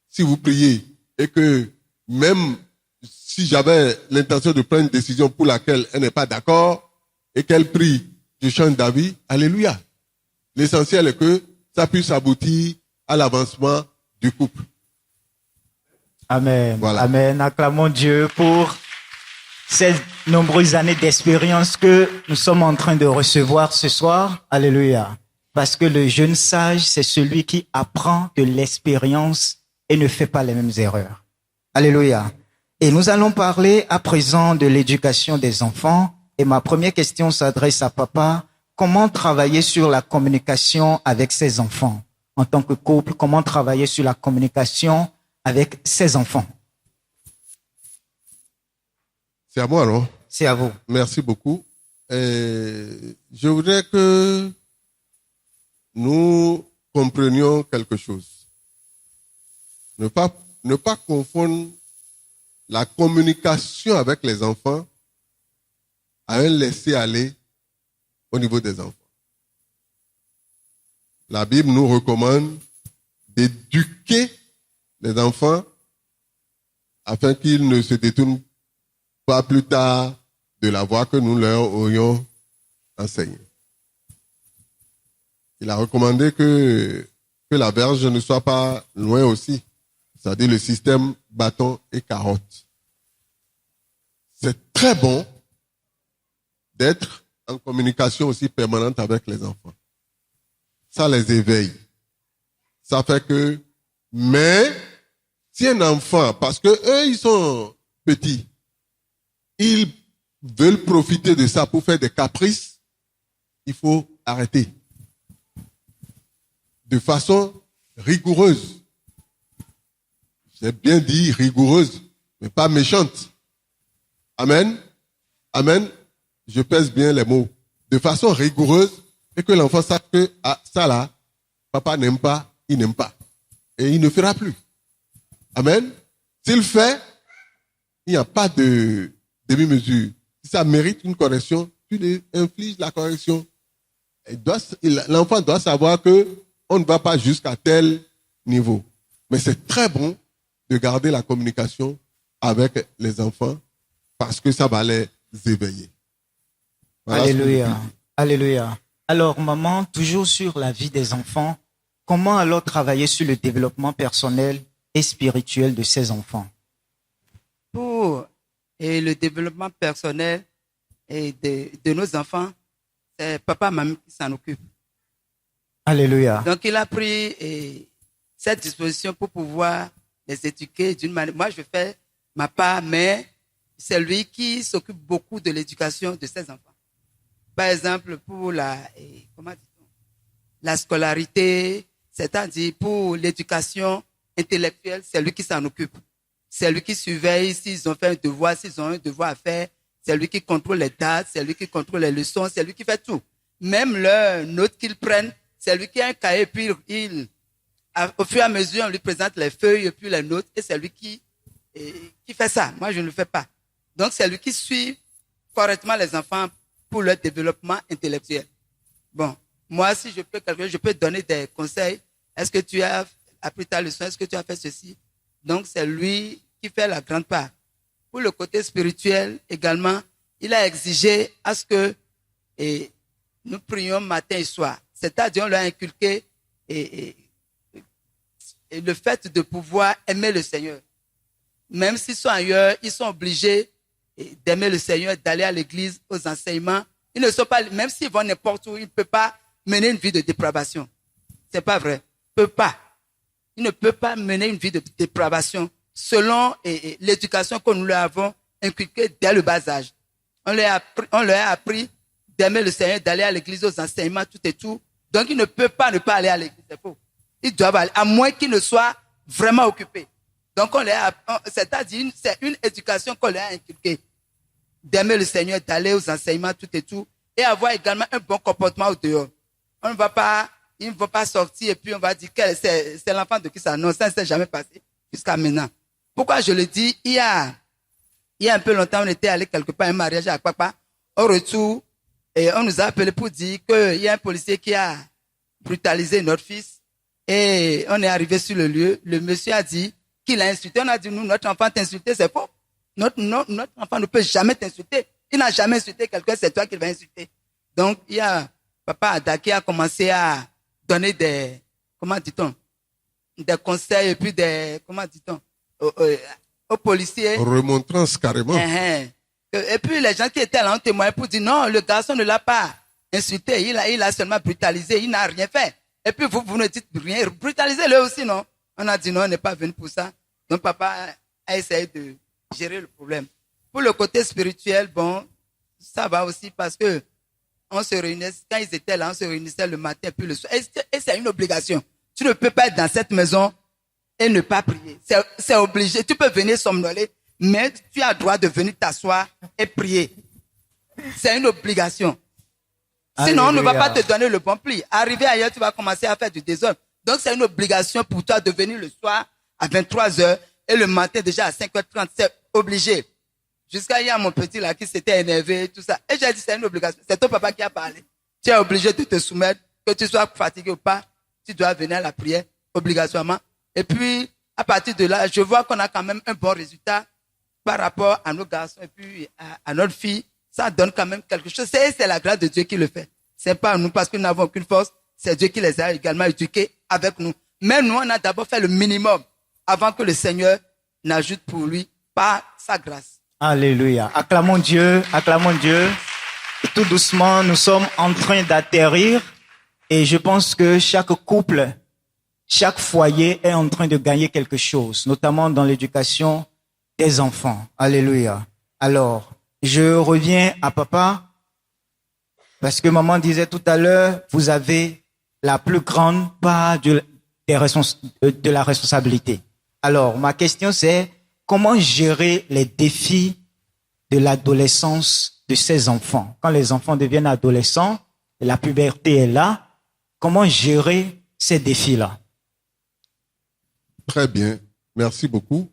Si vous priez et que même si j'avais l'intention de prendre une décision pour laquelle elle n'est pas d'accord et qu'elle prie, je change d'avis, alléluia. L'essentiel est que ça puisse aboutir à l'avancement du couple. Amen. Voilà. Amen. Acclamons Dieu pour ces nombreuses années d'expérience que nous sommes en train de recevoir ce soir. Alléluia. Parce que le jeune sage, c'est celui qui apprend de l'expérience et ne fait pas les mêmes erreurs. Alléluia. Et nous allons parler à présent de l'éducation des enfants. Et ma première question s'adresse à papa. Comment travailler sur la communication avec ses enfants? En tant que couple, comment travailler sur la communication avec ses enfants? C'est à moi, non? C'est à vous. Merci beaucoup. Je voudrais que nous comprenions quelque chose. Ne pas confondre la communication avec les enfants à un laisser-aller au niveau des enfants. La Bible nous recommande d'éduquer les enfants afin qu'ils ne se détournent pas plus tard de la voie que nous leur aurions enseignée. Il a recommandé que la verge ne soit pas loin aussi, c'est-à-dire le système bâton et carotte. C'est très bon d'être en communication aussi permanente avec les enfants. Ça les éveille. Ça fait que, mais, si un enfant, parce que eux, ils sont petits, ils veulent profiter de ça pour faire des caprices, il faut arrêter. De façon rigoureuse. J'ai bien dit rigoureuse, mais pas méchante. Amen. Amen. Je pèse bien les mots. De façon rigoureuse, et que l'enfant sache que ça là, papa n'aime pas, il n'aime pas. Et il ne fera plus. Amen. S'il fait, il n'y a pas de demi-mesure. Si ça mérite une correction, tu lui infliges la correction. L'enfant doit savoir que on ne va pas jusqu'à tel niveau. Mais c'est très bon de garder la communication avec les enfants parce que ça va les éveiller. Voilà. Alléluia. Alléluia. Alors, maman, toujours sur la vie des enfants, comment alors travailler sur le développement personnel et spirituel de ces enfants? Pour le développement personnel et de nos enfants, c'est papa et maman qui s'en occupent. Alléluia. Donc, il a pris cette disposition pour pouvoir les éduquer d'une manière. Moi, je fais ma part, mais c'est lui qui s'occupe beaucoup de l'éducation de ses enfants. Par exemple, pour la scolarité, c'est-à-dire pour l'éducation intellectuelle, c'est lui qui s'en occupe. C'est lui qui surveille s'ils ont fait un devoir, s'ils ont un devoir à faire. C'est lui qui contrôle les dates, c'est lui qui contrôle les leçons, c'est lui qui fait tout. Même leurs notes qu'ils prennent, c'est lui qui a un cahier, puis au fur et à mesure, on lui présente les feuilles et puis les notes, et c'est lui qui fait ça. Moi, je ne le fais pas. Donc, c'est lui qui suit correctement les enfants pour leur développement intellectuel. Bon, moi, si je peux donner des conseils. Est-ce que tu as appris ta leçon? Est-ce que tu as fait ceci? Donc, c'est lui qui fait la grande part. Pour le côté spirituel également, il a exigé à ce que nous prions matin et soir. C'est-à-dire, on leur a inculqué le fait de pouvoir aimer le Seigneur. Même s'ils sont ailleurs, ils sont obligés d'aimer le Seigneur, d'aller à l'église, aux enseignements. Ils ne sont pas, même s'ils vont n'importe où, ils ne peuvent pas mener une vie de dépravation. C'est pas vrai. Ils ne peuvent pas mener une vie de dépravation selon l'éducation que nous leur avons inculquée dès le bas âge. On leur a appris d'aimer le Seigneur, d'aller à l'église, aux enseignements, tout et tout. Donc, ils ne peuvent pas ne pas aller à l'église. C'est faux. Ils doivent aller, à moins qu'ils ne soient vraiment occupés. Donc, c'est-à-dire, c'est une éducation qu'on leur a inculquée. D'aimer le Seigneur, d'aller aux enseignements, tout et tout. Et avoir également un bon comportement au dehors. Ils ne vont pas sortir et puis on va dire que c'est l'enfant de qui ça. Non, ça ne s'est jamais passé jusqu'à maintenant. Pourquoi je le dis? Il y a un peu longtemps, on était allé quelque part à un mariage à Papa. Au retour, et on nous a appelé pour dire qu'il y a un policier qui a brutalisé notre fils. Et on est arrivé sur le lieu. Le monsieur a dit qu'il a insulté. On a dit, nous, notre enfant t'a insulté, c'est faux. Notre enfant ne peut jamais t'insulter. Il n'a jamais insulté quelqu'un, c'est toi qui va insulter. Donc, il y a Papa Ada qui a commencé à donner des conseils et puis aux policiers. Remontrance carrément. Et puis les gens qui étaient là ont témoigné pour dire non, le garçon ne l'a pas insulté, il a seulement brutalisé, il n'a rien fait. Et puis vous ne dites rien, brutalisez-le aussi, non? On a dit non, on n'est pas venu pour ça. Donc papa a essayé de gérer le problème. Pour le côté spirituel, bon, ça va aussi parce que on se réunissait, quand ils étaient là, on se réunissait le matin puis le soir. Et c'est une obligation. Tu ne peux pas être dans cette maison et ne pas prier. C'est obligé. Tu peux venir somnoler, mais tu as le droit de venir t'asseoir et prier. C'est une obligation. Sinon, on ne va pas te donner le bon pli. Arrivé ailleurs, tu vas commencer à faire du désordre. Donc, c'est une obligation pour toi de venir le soir à 23h et le matin déjà à 5h30. C'est obligé. Jusqu'à hier, mon petit là qui s'était énervé, tout ça. Et j'ai dit, c'est une obligation. C'est ton papa qui a parlé. Tu es obligé de te soumettre, que tu sois fatigué ou pas. Tu dois venir à la prière. obligatoirement. Et puis, à partir de là, je vois qu'on a quand même un bon résultat par rapport à nos garçons et puis à notre fille. Ça donne quand même quelque chose. C'est la grâce de Dieu qui le fait. C'est pas nous parce que nous n'avons aucune force. C'est Dieu qui les a également éduqués avec nous. Mais nous, on a d'abord fait le minimum avant que le Seigneur n'ajoute pour lui par sa grâce. Alléluia. Acclamons Dieu, acclamons Dieu. Et tout doucement, nous sommes en train d'atterrir et je pense que chaque couple, chaque foyer est en train de gagner quelque chose, notamment dans l'éducation des enfants. Alléluia. Alors, je reviens à papa parce que maman disait tout à l'heure, vous avez la plus grande part de la responsabilité. Alors, ma question c'est, comment gérer les défis de l'adolescence de ces enfants? Quand les enfants deviennent adolescents, la puberté est là, comment gérer ces défis-là? Très bien. Merci beaucoup.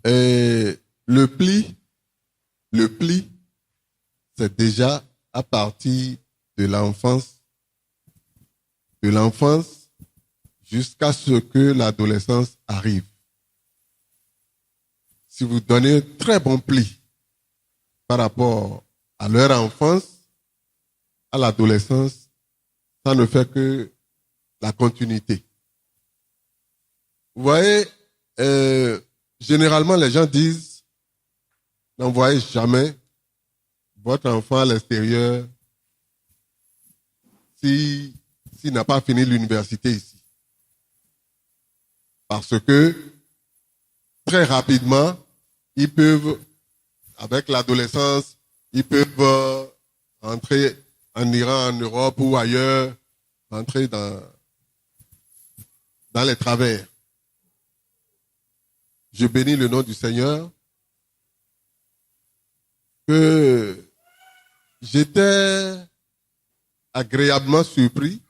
Et le pli, c'est déjà à partir de l'enfance jusqu'à ce que l'adolescence arrive. Si vous donnez un très bon pli par rapport à leur enfance, à l'adolescence, ça ne fait que la continuité. Vous voyez, généralement les gens disent, n'envoyez jamais votre enfant à l'extérieur s'il n'a pas fini l'université ici. Parce que très rapidement, ils peuvent, avec l'adolescence, ils peuvent entrer en Iran, en Europe ou ailleurs, entrer dans les travers. Je bénis le nom du Seigneur que j'étais agréablement surpris.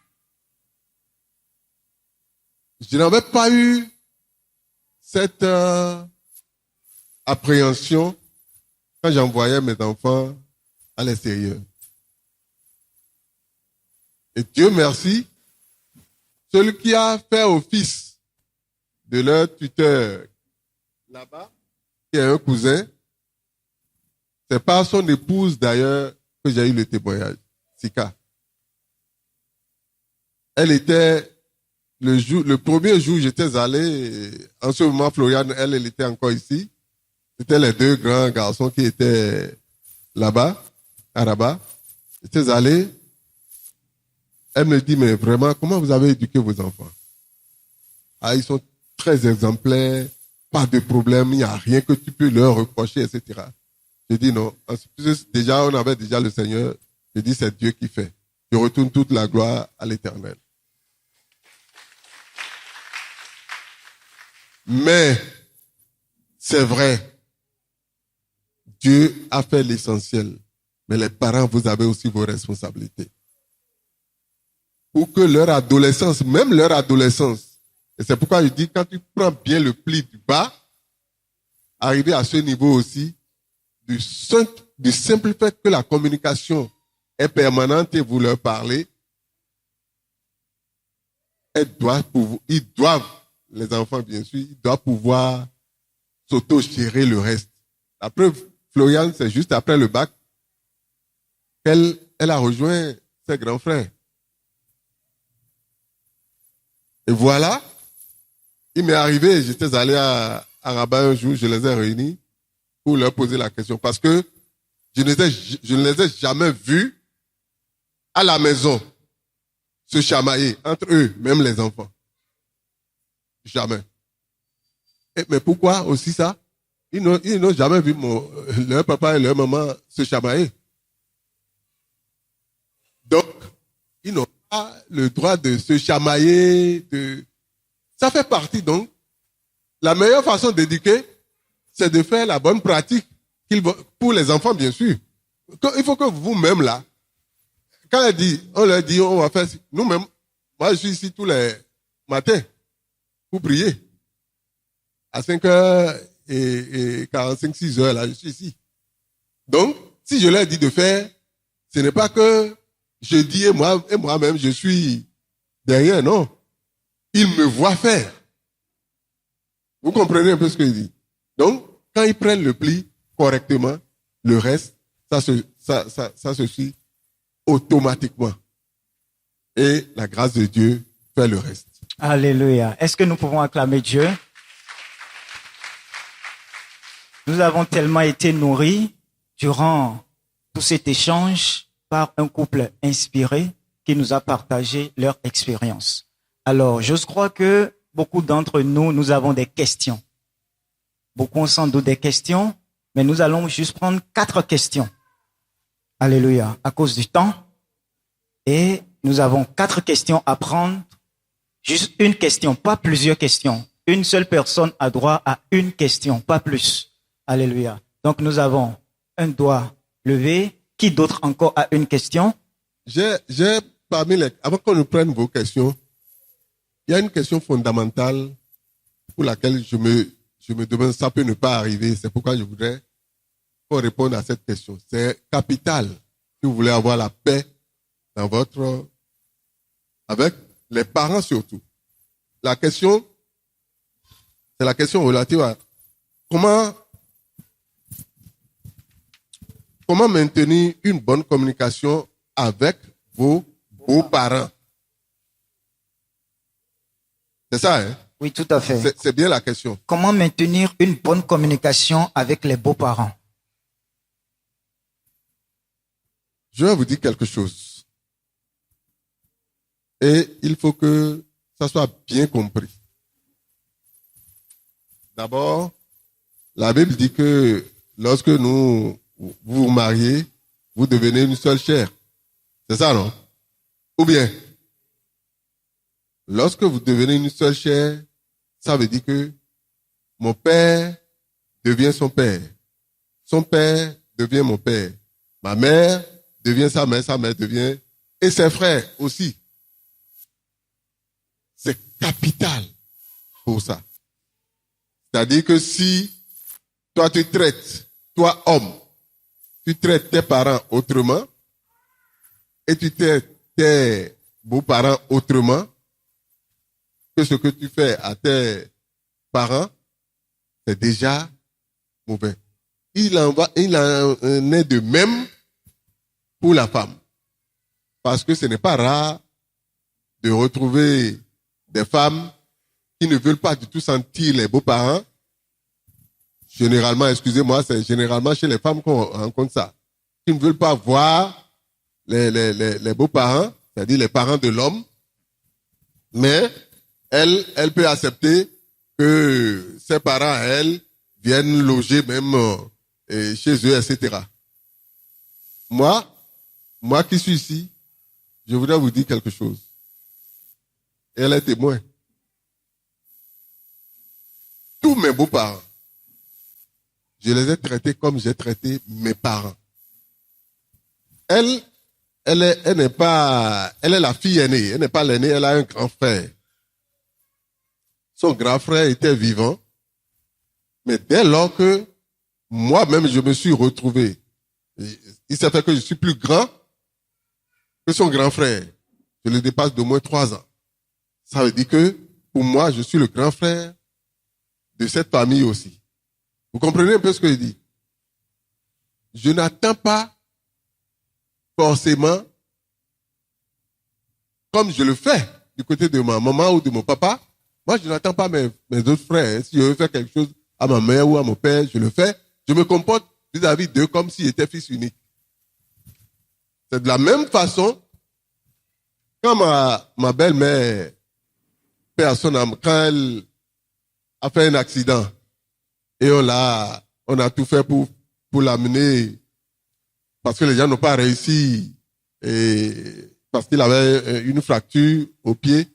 Je n'avais pas eu cette appréhension quand j'envoyais mes enfants à l'extérieur. Et Dieu merci, celui qui a fait office de leur tuteur là-bas, qui est un cousin, c'est par son épouse d'ailleurs que j'ai eu le témoignage, Sika. Elle était le premier jour où j'étais allé, en ce moment Floriane, elle était encore ici. C'était les deux grands garçons qui étaient là-bas, à Rabat. J'étais allé. Elle me dit, mais vraiment, comment vous avez éduqué vos enfants? Ah, ils sont très exemplaires, pas de problème, il n'y a rien que tu peux leur reprocher, etc. Je dis non. Déjà, on avait déjà le Seigneur. Je dis, c'est Dieu qui fait. Je retourne toute la gloire à l'Éternel. Mais, c'est vrai, Dieu a fait l'essentiel. Mais les parents, vous avez aussi vos responsabilités. Pour que leur adolescence, même leur adolescence, et c'est pourquoi je dis, quand tu prends bien le pli du bas, arriver à ce niveau aussi, du simple fait que la communication est permanente et vous leur parlez, ils doivent, les enfants bien sûr, ils doivent pouvoir s'auto-gérer le reste. La preuve, Floriane, c'est juste après le bac qu'elle a rejoint ses grands frères. Et voilà, il m'est arrivé, j'étais allé à Rabat un jour, je les ai réunis pour leur poser la question. Parce que je ne les ai jamais vus à la maison se chamailler entre eux, même les enfants. Jamais. Mais pourquoi aussi ça? Ils n'ont jamais vu leur papa et leur maman se chamailler. Donc, ils n'ont pas le droit de se chamailler. Ça fait partie donc. La meilleure façon d'éduquer, c'est de faire la bonne pratique pour les enfants, bien sûr. Il faut que vous-même là, quand on leur dit, on va faire, nous-mêmes, moi je suis ici tous les matins pour prier. À 5h45, 6h, là, je suis ici. Donc, si je leur dis de faire, ce n'est pas que je dis et moi-même, je suis derrière, non. ils me voient faire. Vous comprenez un peu ce que je dis? Donc, quand ils prennent le pli correctement, le reste, ça se suit automatiquement. Et la grâce de Dieu fait le reste. Alléluia. Est-ce que nous pouvons acclamer Dieu? Nous avons tellement été nourris durant tout cet échange par un couple inspiré qui nous a partagé leur expérience. Alors, je crois que beaucoup d'entre nous, nous avons des questions. Beaucoup ont sans doute des questions, mais nous allons juste prendre 4 questions. Alléluia. À cause du temps. Et nous avons 4 questions à prendre. Juste une question, pas plusieurs questions. Une seule personne a droit à une question, pas plus. Alléluia. Donc nous avons un doigt levé. Qui d'autre encore a une question? J'ai parmi les, avant qu'on nous prenne vos questions, il y a une question fondamentale pour laquelle je me demande, ça peut ne pas arriver. C'est pourquoi je voudrais qu'on réponde à cette question. C'est capital si vous voulez avoir la paix dans avec les parents surtout. La question, c'est la question relative à comment maintenir une bonne communication avec vos beaux-parents. C'est ça, hein? Oui, tout à fait. C'est bien la question. Comment maintenir une bonne communication avec les beaux-parents? Je vais vous dire quelque chose. Et il faut que ça soit bien compris. D'abord, la Bible dit que lorsque vous vous mariez, vous devenez une seule chair. C'est ça, non? Ou bien, lorsque vous devenez une seule chair, ça veut dire que mon père devient son père devient mon père, ma mère devient sa mère devient, et ses frères aussi. C'est capital pour ça. C'est-à-dire que si toi toi homme, tu traites tes parents autrement, et tu traites tes beaux-parents autrement, que ce que tu fais à tes parents, c'est déjà mauvais. Il en est de même pour la femme. Parce que ce n'est pas rare de retrouver des femmes qui ne veulent pas du tout sentir les beaux-parents. Généralement, excusez-moi, c'est généralement chez les femmes qu'on rencontre ça. Qui ne veulent pas voir les beaux-parents, c'est-à-dire les parents de l'homme, mais elle peut accepter que ses parents, elle, viennent loger même chez eux, etc. Moi qui suis ici, je voudrais vous dire quelque chose. Elle est témoin. Tous mes beaux-parents, je les ai traités comme j'ai traité mes parents. Elle est la fille aînée, elle n'est pas l'aînée, elle a un grand frère. Son grand frère était vivant, mais dès lors que moi-même je me suis retrouvé, il s'est fait que je suis plus grand que son grand frère. Je le dépasse d'au moins 3 ans. Ça veut dire que pour moi, je suis le grand frère de cette famille aussi. Vous comprenez un peu ce que je dis? Je n'attends pas forcément, comme je le fais du côté de ma maman ou de mon papa, moi je n'attends pas mes autres frères. Si je veux faire quelque chose à ma mère ou à mon père, je le fais. Je me comporte vis-à-vis d'eux comme s'ils étaient fils uniques. C'est de la même façon, quand ma belle-mère, paix à son âme, quand elle a fait un accident, et on a tout fait pour l'amener, parce que les gens n'ont pas réussi, et parce qu'il avait une fracture au pied,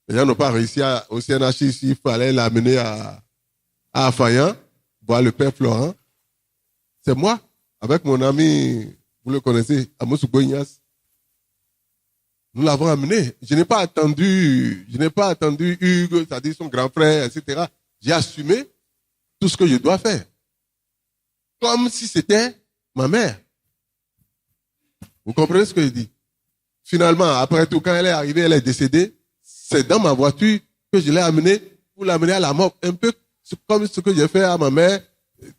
les gens n'ont pas réussi au CNH ici, il fallait l'amener à Affayan, voir le père Florent. C'est moi, avec mon ami, vous le connaissez, Amos Ignas. Nous l'avons amené. Je n'ai pas attendu Hugues, c'est-à-dire son grand frère, etc. J'ai assumé tout ce que je dois faire. Comme si c'était ma mère. Vous comprenez ce que je dis? Finalement, après tout, quand elle est arrivée, elle est décédée, c'est dans ma voiture que je l'ai amené pour l'amener à la mort. Un peu comme ce que j'ai fait à ma mère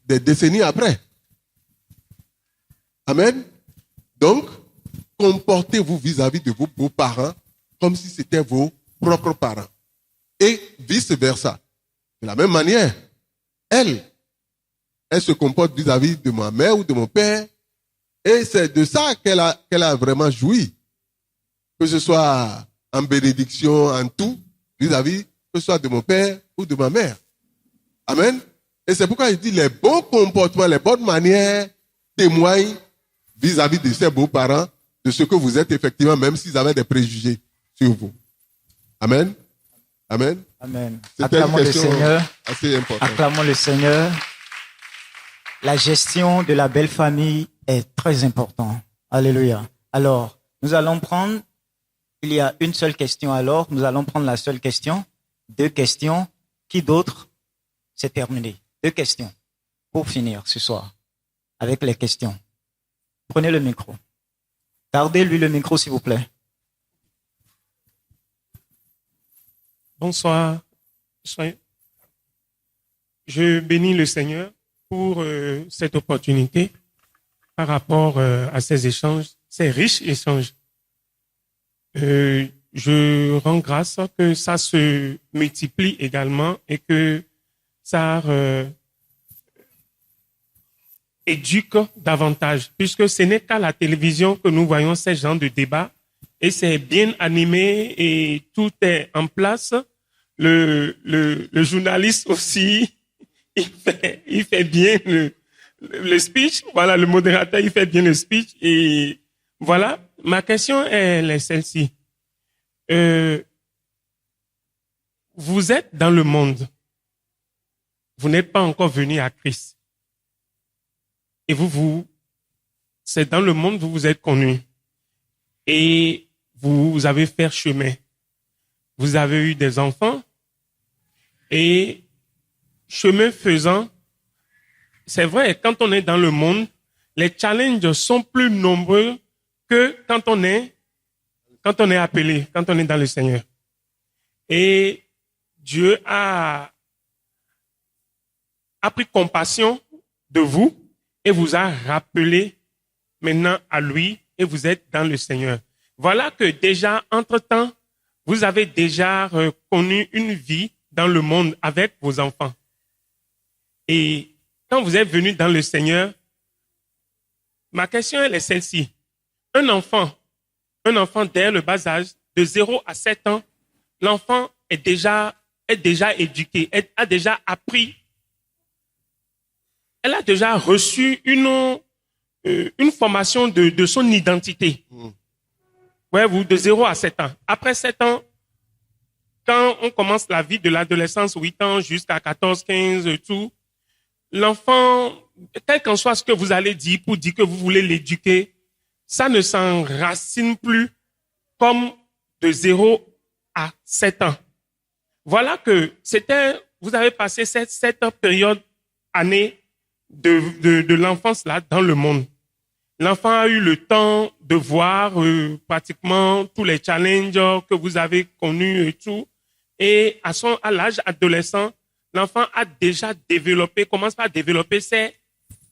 des décennies après. Amen. Donc, comportez-vous vis-à-vis de vos beaux-parents comme si c'était vos propres parents. Et vice-versa. De la même manière, elle se comporte vis-à-vis de ma mère ou de mon père. Et c'est de ça qu'elle a vraiment joui. Que ce soit en bénédiction, en tout, vis-à-vis, que ce soit de mon père ou de ma mère. Amen. Et c'est pourquoi il dit les bons comportements, les bonnes manières témoignent vis-à-vis de ses beaux-parents, de ce que vous êtes effectivement, même s'ils avaient des préjugés sur vous. Amen. Amen. Amen. C'était Acclamons une le question Seigneur. assez importante. Acclamons le Seigneur. La gestion de la belle famille est très importante. Alléluia. Alors, nous allons prendre, il y a une seule question alors, nous allons prendre la seule question, 2 questions. Qui d'autre? C'est terminé. 2 questions pour finir ce soir avec les questions. Prenez le micro. Gardez-lui le micro, s'il vous plaît. Bonsoir. Je bénis le Seigneur pour cette opportunité par rapport à ces échanges, ces riches échanges. Je rends grâce que ça se multiplie également et que ça éduque davantage, puisque ce n'est qu'à la télévision que nous voyons ces genres de débats et c'est bien animé et tout est en place. Le journaliste aussi, il fait bien le speech. Voilà, le modérateur, il fait bien le speech. Et voilà, ma question est celle-ci. Vous êtes dans le monde. Vous n'êtes pas encore venu à Christ. Et c'est dans le monde que vous êtes connus. Et vous avez fait chemin. Vous avez eu des enfants. Et chemin faisant, c'est vrai, quand on est dans le monde, les challenges sont plus nombreux que quand on est appelé, quand on est dans le Seigneur. Et Dieu a pris compassion de vous et vous a rappelé maintenant à lui et vous êtes dans le Seigneur. Voilà que déjà, entre-temps, vous avez déjà connu une vie dans le monde avec vos enfants. Et quand vous êtes venu dans le Seigneur, ma question est celle-ci. Un enfant dès le bas âge, de 0 à 7 ans, l'enfant est déjà éduqué, a déjà appris. Elle a déjà reçu une formation de son identité. Voyez-vous, de 0 à 7 ans. Après 7 ans, quand on commence la vie de l'adolescence, 8 ans jusqu'à 14, 15, tout, l'enfant, quel qu'en soit ce que vous allez dire pour dire que vous voulez l'éduquer, ça ne s'enracine plus comme de 0 à 7 ans. Voilà que vous avez passé cette période, année de l'enfance là dans le monde. L'enfant a eu le temps de voir pratiquement tous les challenges que vous avez connus et tout. Et à l'âge adolescent, l'enfant a déjà commence par développer ses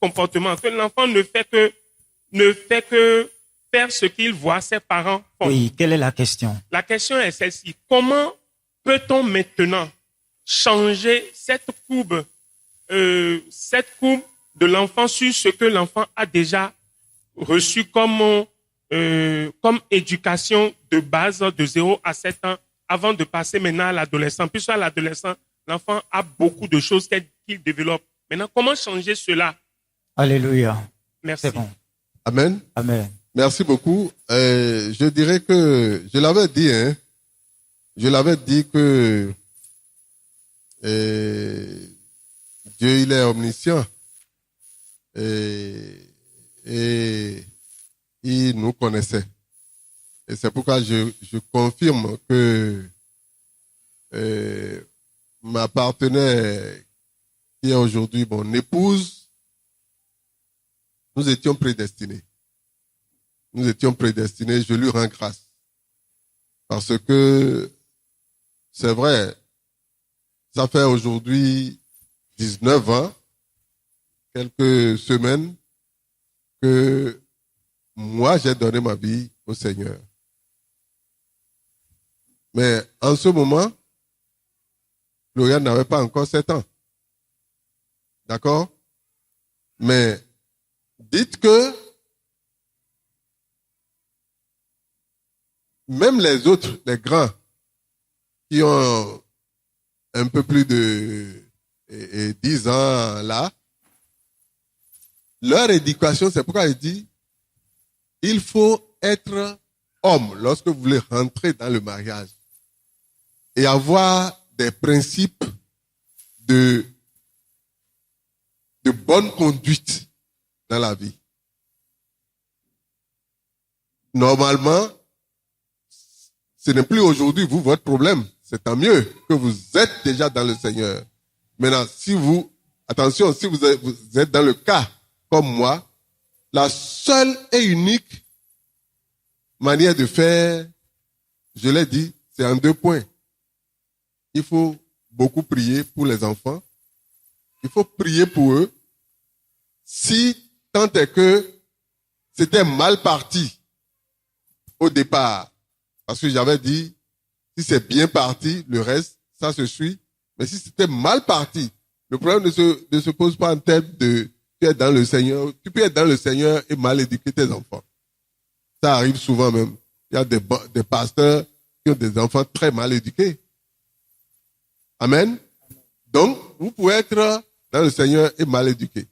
comportements. Que l'enfant ne fait que faire ce qu'il voit ses parents font. Oui, quelle est la question? La question est celle-ci. Comment peut-on maintenant changer cette courbe de l'enfant sur ce que l'enfant a déjà reçu comme éducation de base de 0 à 7 ans avant de passer maintenant à l'adolescent. Puisque à l'adolescent, l'enfant a beaucoup de choses qu'il développe. Maintenant, comment changer cela? Alléluia. Merci. C'est bon. Amen. Amen. Merci beaucoup. Je dirais que je l'avais dit, que Dieu, il est omniscient et il nous connaissait. Et c'est pourquoi je confirme que ma partenaire, qui est aujourd'hui mon épouse, nous étions prédestinés. Je lui rends grâce. Parce que, c'est vrai, ça fait aujourd'hui 19 ans, quelques semaines, que moi, j'ai donné ma vie au Seigneur. Mais en ce moment, Florian n'avait pas encore 7 ans. D'accord? Mais dites que même les autres, les grands, qui ont un peu plus de 10 ans là, leur éducation, c'est pourquoi il dit, il faut être homme lorsque vous voulez rentrer dans le mariage et avoir des principes de bonne conduite dans la vie. Normalement, ce n'est plus aujourd'hui, vous, votre problème. C'est tant mieux que vous êtes déjà dans le Seigneur. Maintenant, si vous êtes dans le cas comme moi, la seule et unique manière de faire, je l'ai dit, c'est en 2 points. Il faut beaucoup prier pour les enfants. Il faut prier pour eux. Si tant est que c'était mal parti au départ, parce que j'avais dit, si c'est bien parti, le reste, ça se suit. Mais si c'était mal parti, le problème ne se pose pas en termes de tu es dans le Seigneur. Tu peux être dans le Seigneur et mal éduquer tes enfants. Ça arrive souvent même. Il y a des pasteurs qui ont des enfants très mal éduqués. Amen. Donc, vous pouvez être dans le Seigneur et mal éduqué.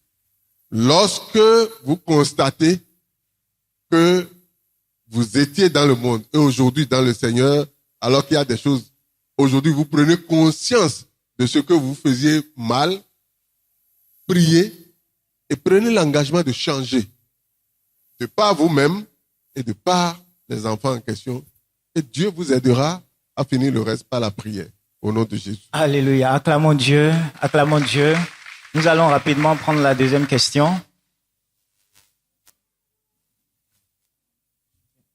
Lorsque vous constatez que vous étiez dans le monde et aujourd'hui dans le Seigneur, alors qu'il y a des choses, aujourd'hui vous prenez conscience de ce que vous faisiez mal, priez et prenez l'engagement de changer. De par vous-même et de par les enfants en question. Et Dieu vous aidera à finir le reste par la prière. Au nom de Jésus. Alléluia. Acclamons Dieu. Acclamons Dieu. Nous allons rapidement prendre la deuxième question.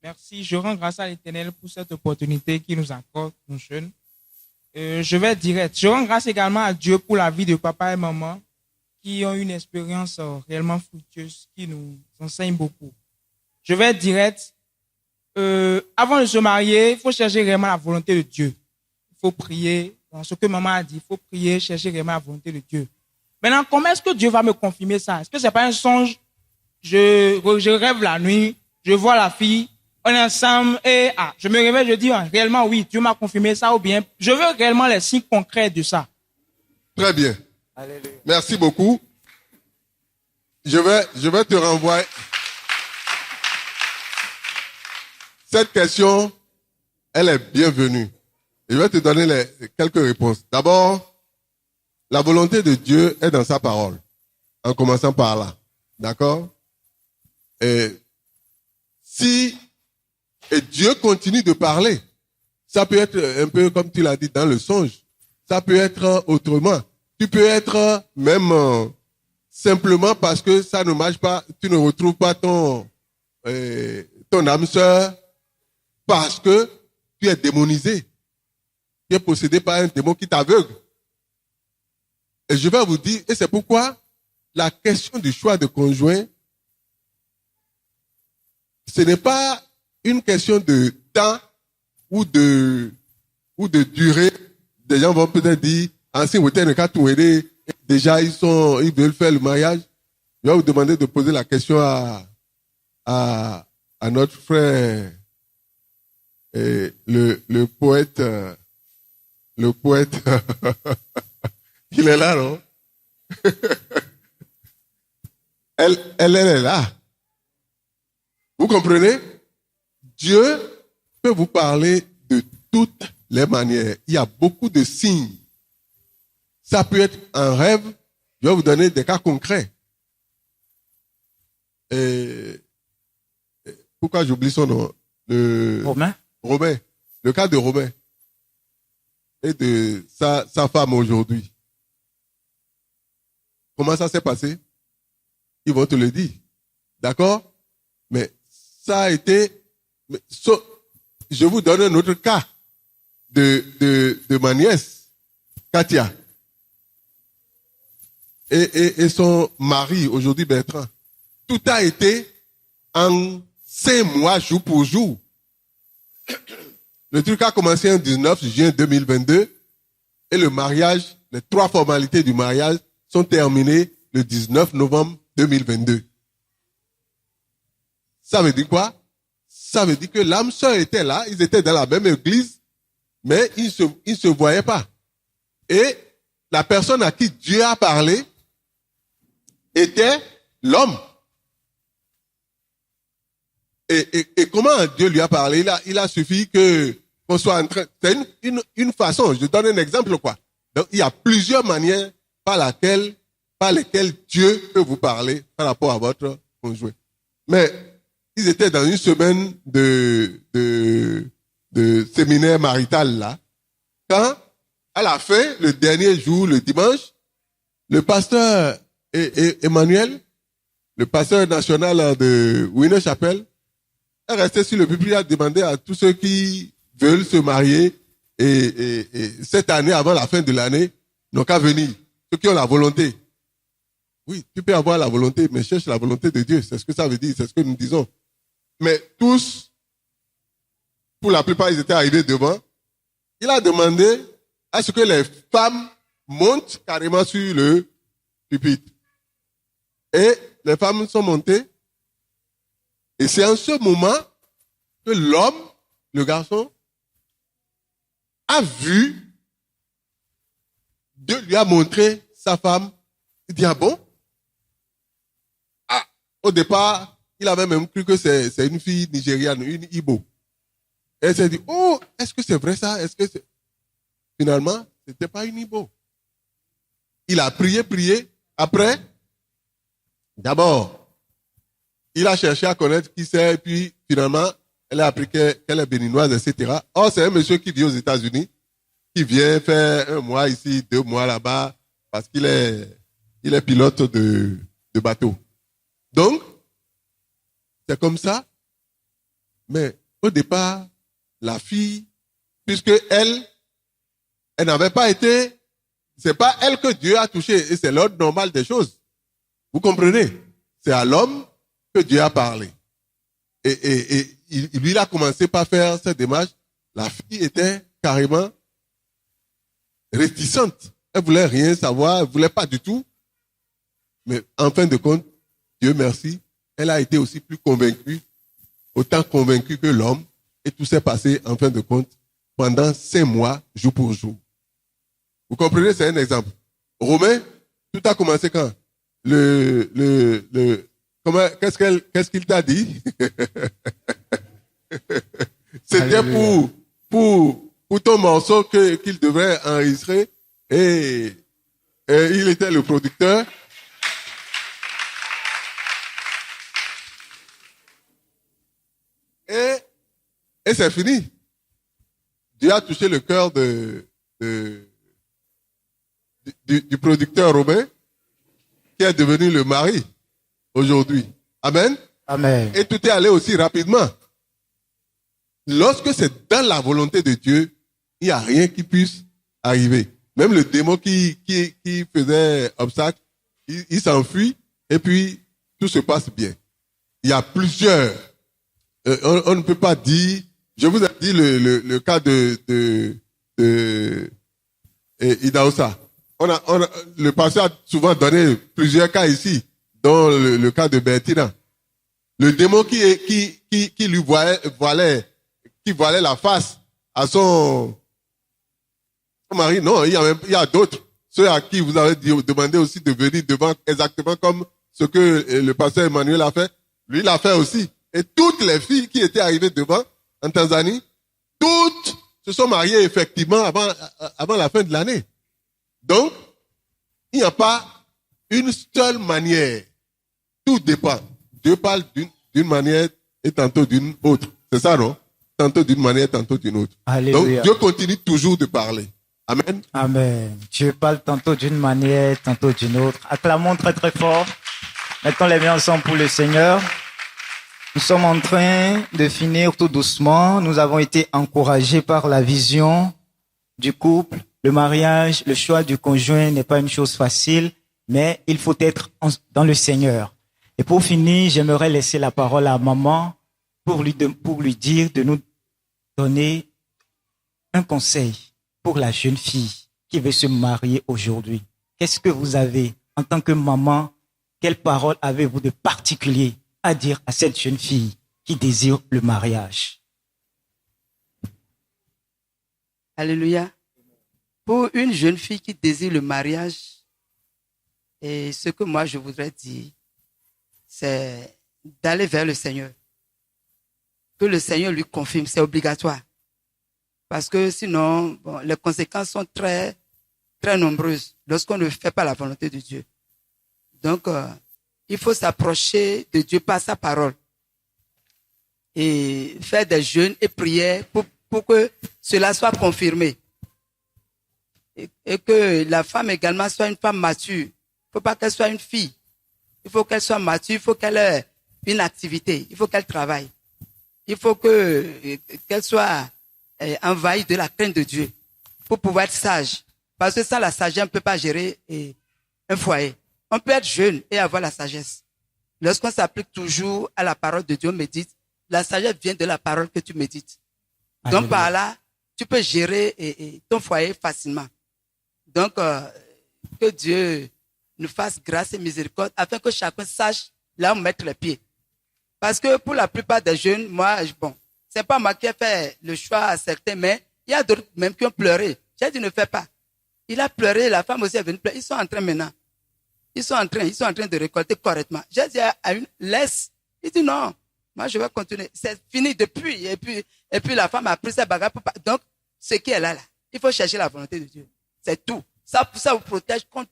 Merci. Je rends grâce à l'Éternel pour cette opportunité qu'il nous accorde, nos jeunes. Je vais direct. Je rends grâce également à Dieu pour la vie de papa et maman qui ont une expérience réellement fructueuse, qui nous enseigne beaucoup. Je vais direct. Avant de se marier, il faut chercher réellement la volonté de Dieu. Il faut prier. Dans ce que maman a dit, il faut prier, chercher réellement la volonté de Dieu. Maintenant, comment est-ce que Dieu va me confirmer ça? Est-ce que c'est pas un songe? Je rêve la nuit, je vois la fille, on est ensemble et je me réveille, je dis réellement oui, Dieu m'a confirmé ça ou bien je veux réellement les signes concrets de ça. Très bien. Alléluia. Merci beaucoup. Je vais te renvoyer. Cette question, elle est bienvenue. Je vais te donner quelques réponses. D'abord, la volonté de Dieu est dans sa parole. En commençant par là. D'accord? Et Dieu continue de parler. Ça peut être un peu comme tu l'as dit dans le songe. Ça peut être autrement. Tu peux être même simplement parce que ça ne marche pas, tu ne retrouves pas ton âme sœur parce que tu es démonisé. Tu es possédé par un démon qui t'aveugle. Et je vais vous dire, et c'est pourquoi la question du choix de conjoint, ce n'est pas une question de temps ou de durée. Des gens vont peut-être dire, déjà ils veulent faire le mariage. Je vais vous demander de poser la question à notre frère, le poète, il est là, non? Elle est là. Vous comprenez? Dieu peut vous parler de toutes les manières. Il y a beaucoup de signes. Ça peut être un rêve. Je vais vous donner des cas concrets. Pourquoi j'oublie son nom? Romain. Romain. Le cas de Romain. Et de sa femme aujourd'hui. Comment ça s'est passé? Ils vont te le dire. D'accord? Mais ça a été... je vous donne un autre cas de ma nièce, Katia. et son mari, aujourd'hui Bertrand, tout a été en 5 mois, jour pour jour. Le truc a commencé le 19 juin 2022 et le mariage, les 3 formalités du mariage sont terminées le 19 novembre 2022. Ça veut dire quoi? Ça veut dire que l'âme sœur était là, ils étaient dans la même église, mais ils se voyaient pas. Et la personne à qui Dieu a parlé était l'homme. Et comment Dieu lui a parlé? Il a suffi qu'on soit en train. C'est une façon. Je donne un exemple, quoi. Donc, il y a plusieurs manières par lesquelles Dieu peut vous parler par rapport à votre conjoint. Mais ils étaient dans une semaine de séminaire marital là. Quand, à la fin, le dernier jour, le dimanche, le pasteur Emmanuel, le pasteur national de Winner Chapel, est resté sur le pupitre, a demandé à tous ceux qui veulent se marier et cette année, avant la fin de l'année, n'ont qu'à venir. Ceux qui ont la volonté. Oui, tu peux avoir la volonté, mais cherche la volonté de Dieu. C'est ce que ça veut dire, c'est ce que nous disons. Mais tous, pour la plupart, ils étaient arrivés devant. Il a demandé à ce que les femmes montent carrément sur le pupitre. Et les femmes sont montées. Et c'est en ce moment que l'homme, le garçon, a vu, Dieu lui a montré sa femme. Il dit, ah bon? Ah, au départ, il avait même cru que c'est une fille nigériane, une Igbo. Et elle s'est dit, oh, est-ce que c'est vrai ça? Est-ce que c'est... Finalement, c'était pas une Igbo. Il a prié. Après, d'abord, il a cherché à connaître qui c'est, et puis finalement, elle a appris qu'elle est béninoise, etc. Or, c'est un monsieur qui vit aux États-Unis, qui vient faire 1 mois ici, 2 mois là-bas, parce qu'il est pilote de bateau. Donc, c'est comme ça. Mais au départ, la fille, puisque elle n'avait pas été, c'est pas elle que Dieu a touché, et c'est l'ordre normal des choses. Vous comprenez? C'est à l'homme que Dieu a parlé. Et lui, il a commencé par faire cette démarche. La fille était carrément réticente. Elle voulait rien savoir, elle voulait pas du tout. Mais en fin de compte, Dieu merci, elle a été aussi plus convaincue, autant convaincue que l'homme, et tout s'est passé en fin de compte pendant 5 mois, jour pour jour. Vous comprenez, c'est un exemple. Romain, tout a commencé quand? Qu'est-ce qu'il t'a dit? C'était pour ton morceau qu'il devait enregistrer et il était le producteur. Et c'est fini. Dieu a touché le cœur du producteur Romain, qui est devenu le mari aujourd'hui. Amen. Amen. Et tout est allé aussi rapidement. Lorsque c'est dans la volonté de Dieu, il n'y a rien qui puisse arriver. Même le démon qui faisait obstacle, il s'enfuit et puis tout se passe bien. Il y a plusieurs. On ne peut pas dire. Je vous ai dit le cas de Idaosa. Le pasteur a souvent donné plusieurs cas ici, dont le cas de Bertina. Le démon qui lui voilait la face à son mari. Non, il y a d'autres. Ceux à qui vous avez demandé aussi de venir devant, exactement comme ce que le pasteur Emmanuel a fait. Lui, il a fait aussi. Et toutes les filles qui étaient arrivées devant, en Tanzanie, toutes se sont mariées effectivement avant la fin de l'année. Donc, il n'y a pas une seule manière. Tout dépend. Dieu parle d'une manière et tantôt d'une autre. C'est ça, non? Tantôt d'une manière, tantôt d'une autre. Alléluia. Donc, Dieu continue toujours de parler. Amen. Amen. Dieu parle tantôt d'une manière, tantôt d'une autre. Acclamons très très fort. Mettons les mains ensemble pour le Seigneur. Nous sommes en train de finir tout doucement. Nous avons été encouragés par la vision du couple. Le mariage, le choix du conjoint n'est pas une chose facile. mais il faut être dans le Seigneur. Et pour finir, j'aimerais laisser la parole à maman pour lui dire de nous donner un conseil pour la jeune fille qui veut se marier aujourd'hui. Qu'est-ce que vous avez en tant que maman? Quelle parole avez-vous de particulier à dire à cette jeune fille qui désire le mariage? Alléluia. Pour une jeune fille qui désire le mariage, et ce que moi je voudrais dire, c'est d'aller vers le Seigneur. Que le Seigneur lui confirme, c'est obligatoire. Parce que sinon, bon, les conséquences sont très, très nombreuses lorsqu'on ne fait pas la volonté de Dieu. Donc, il faut s'approcher de Dieu par sa parole et faire des jeûnes et prières pour que cela soit confirmé. Et que la femme également soit une femme mature. Il ne faut pas qu'elle soit une fille. Il faut qu'elle soit mature, il faut qu'elle ait une activité, il faut qu'elle travaille. Il faut qu'elle soit envahie de la crainte de Dieu pour pouvoir être sage. Parce que sans la sagesse, on ne peut pas gérer un foyer. On peut être jeune et avoir la sagesse. Lorsqu'on s'applique toujours à la parole de Dieu, on médite, la sagesse vient de la parole que tu médites. Donc par là, tu peux gérer ton foyer facilement. Donc, que Dieu nous fasse grâce et miséricorde afin que chacun sache là où mettre les pieds. Parce que pour la plupart des jeunes, moi, bon, c'est pas moi qui ai fait le choix à certains, mais il y a d'autres même qui ont pleuré. J'ai dit ne fais pas. Il a pleuré, la femme aussi est venue pleurer. Ils sont en train maintenant. Ils sont en train de récolter correctement. J'ai dit à une, laisse. Il dit non, moi je vais continuer. C'est fini depuis. Et puis la femme a pris sa bagarre pour pas. Donc, ce qui est là, il faut chercher la volonté de Dieu. C'est tout. Ça vous protège contre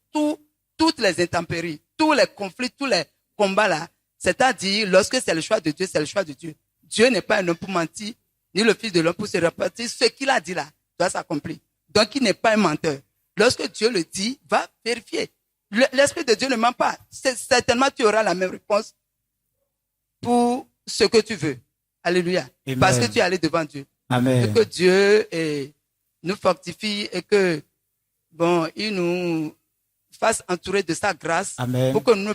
toutes les intempéries, tous les conflits, tous les combats là. C'est-à-dire, lorsque c'est le choix de Dieu, c'est le choix de Dieu. Dieu n'est pas un homme pour mentir, ni le fils de l'homme pour se repentir. Ce qu'il a dit là doit s'accomplir. Donc, il n'est pas un menteur. Lorsque Dieu le dit, va vérifier. L'Esprit de Dieu ne ment pas. Certainement, tu auras la même réponse pour ce que tu veux. Alléluia. Amen. Parce que tu es allé devant Dieu. Amen. Et que Dieu nous fortifie et que, bon, il nous fasse entourer de sa grâce. Amen. Pour que nous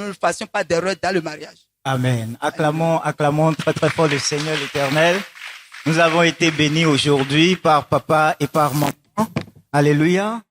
ne fassions pas d'erreur dans le mariage. Amen. Acclamons très très fort le Seigneur l'Éternel. Nous avons été bénis aujourd'hui par papa et par maman. Alléluia.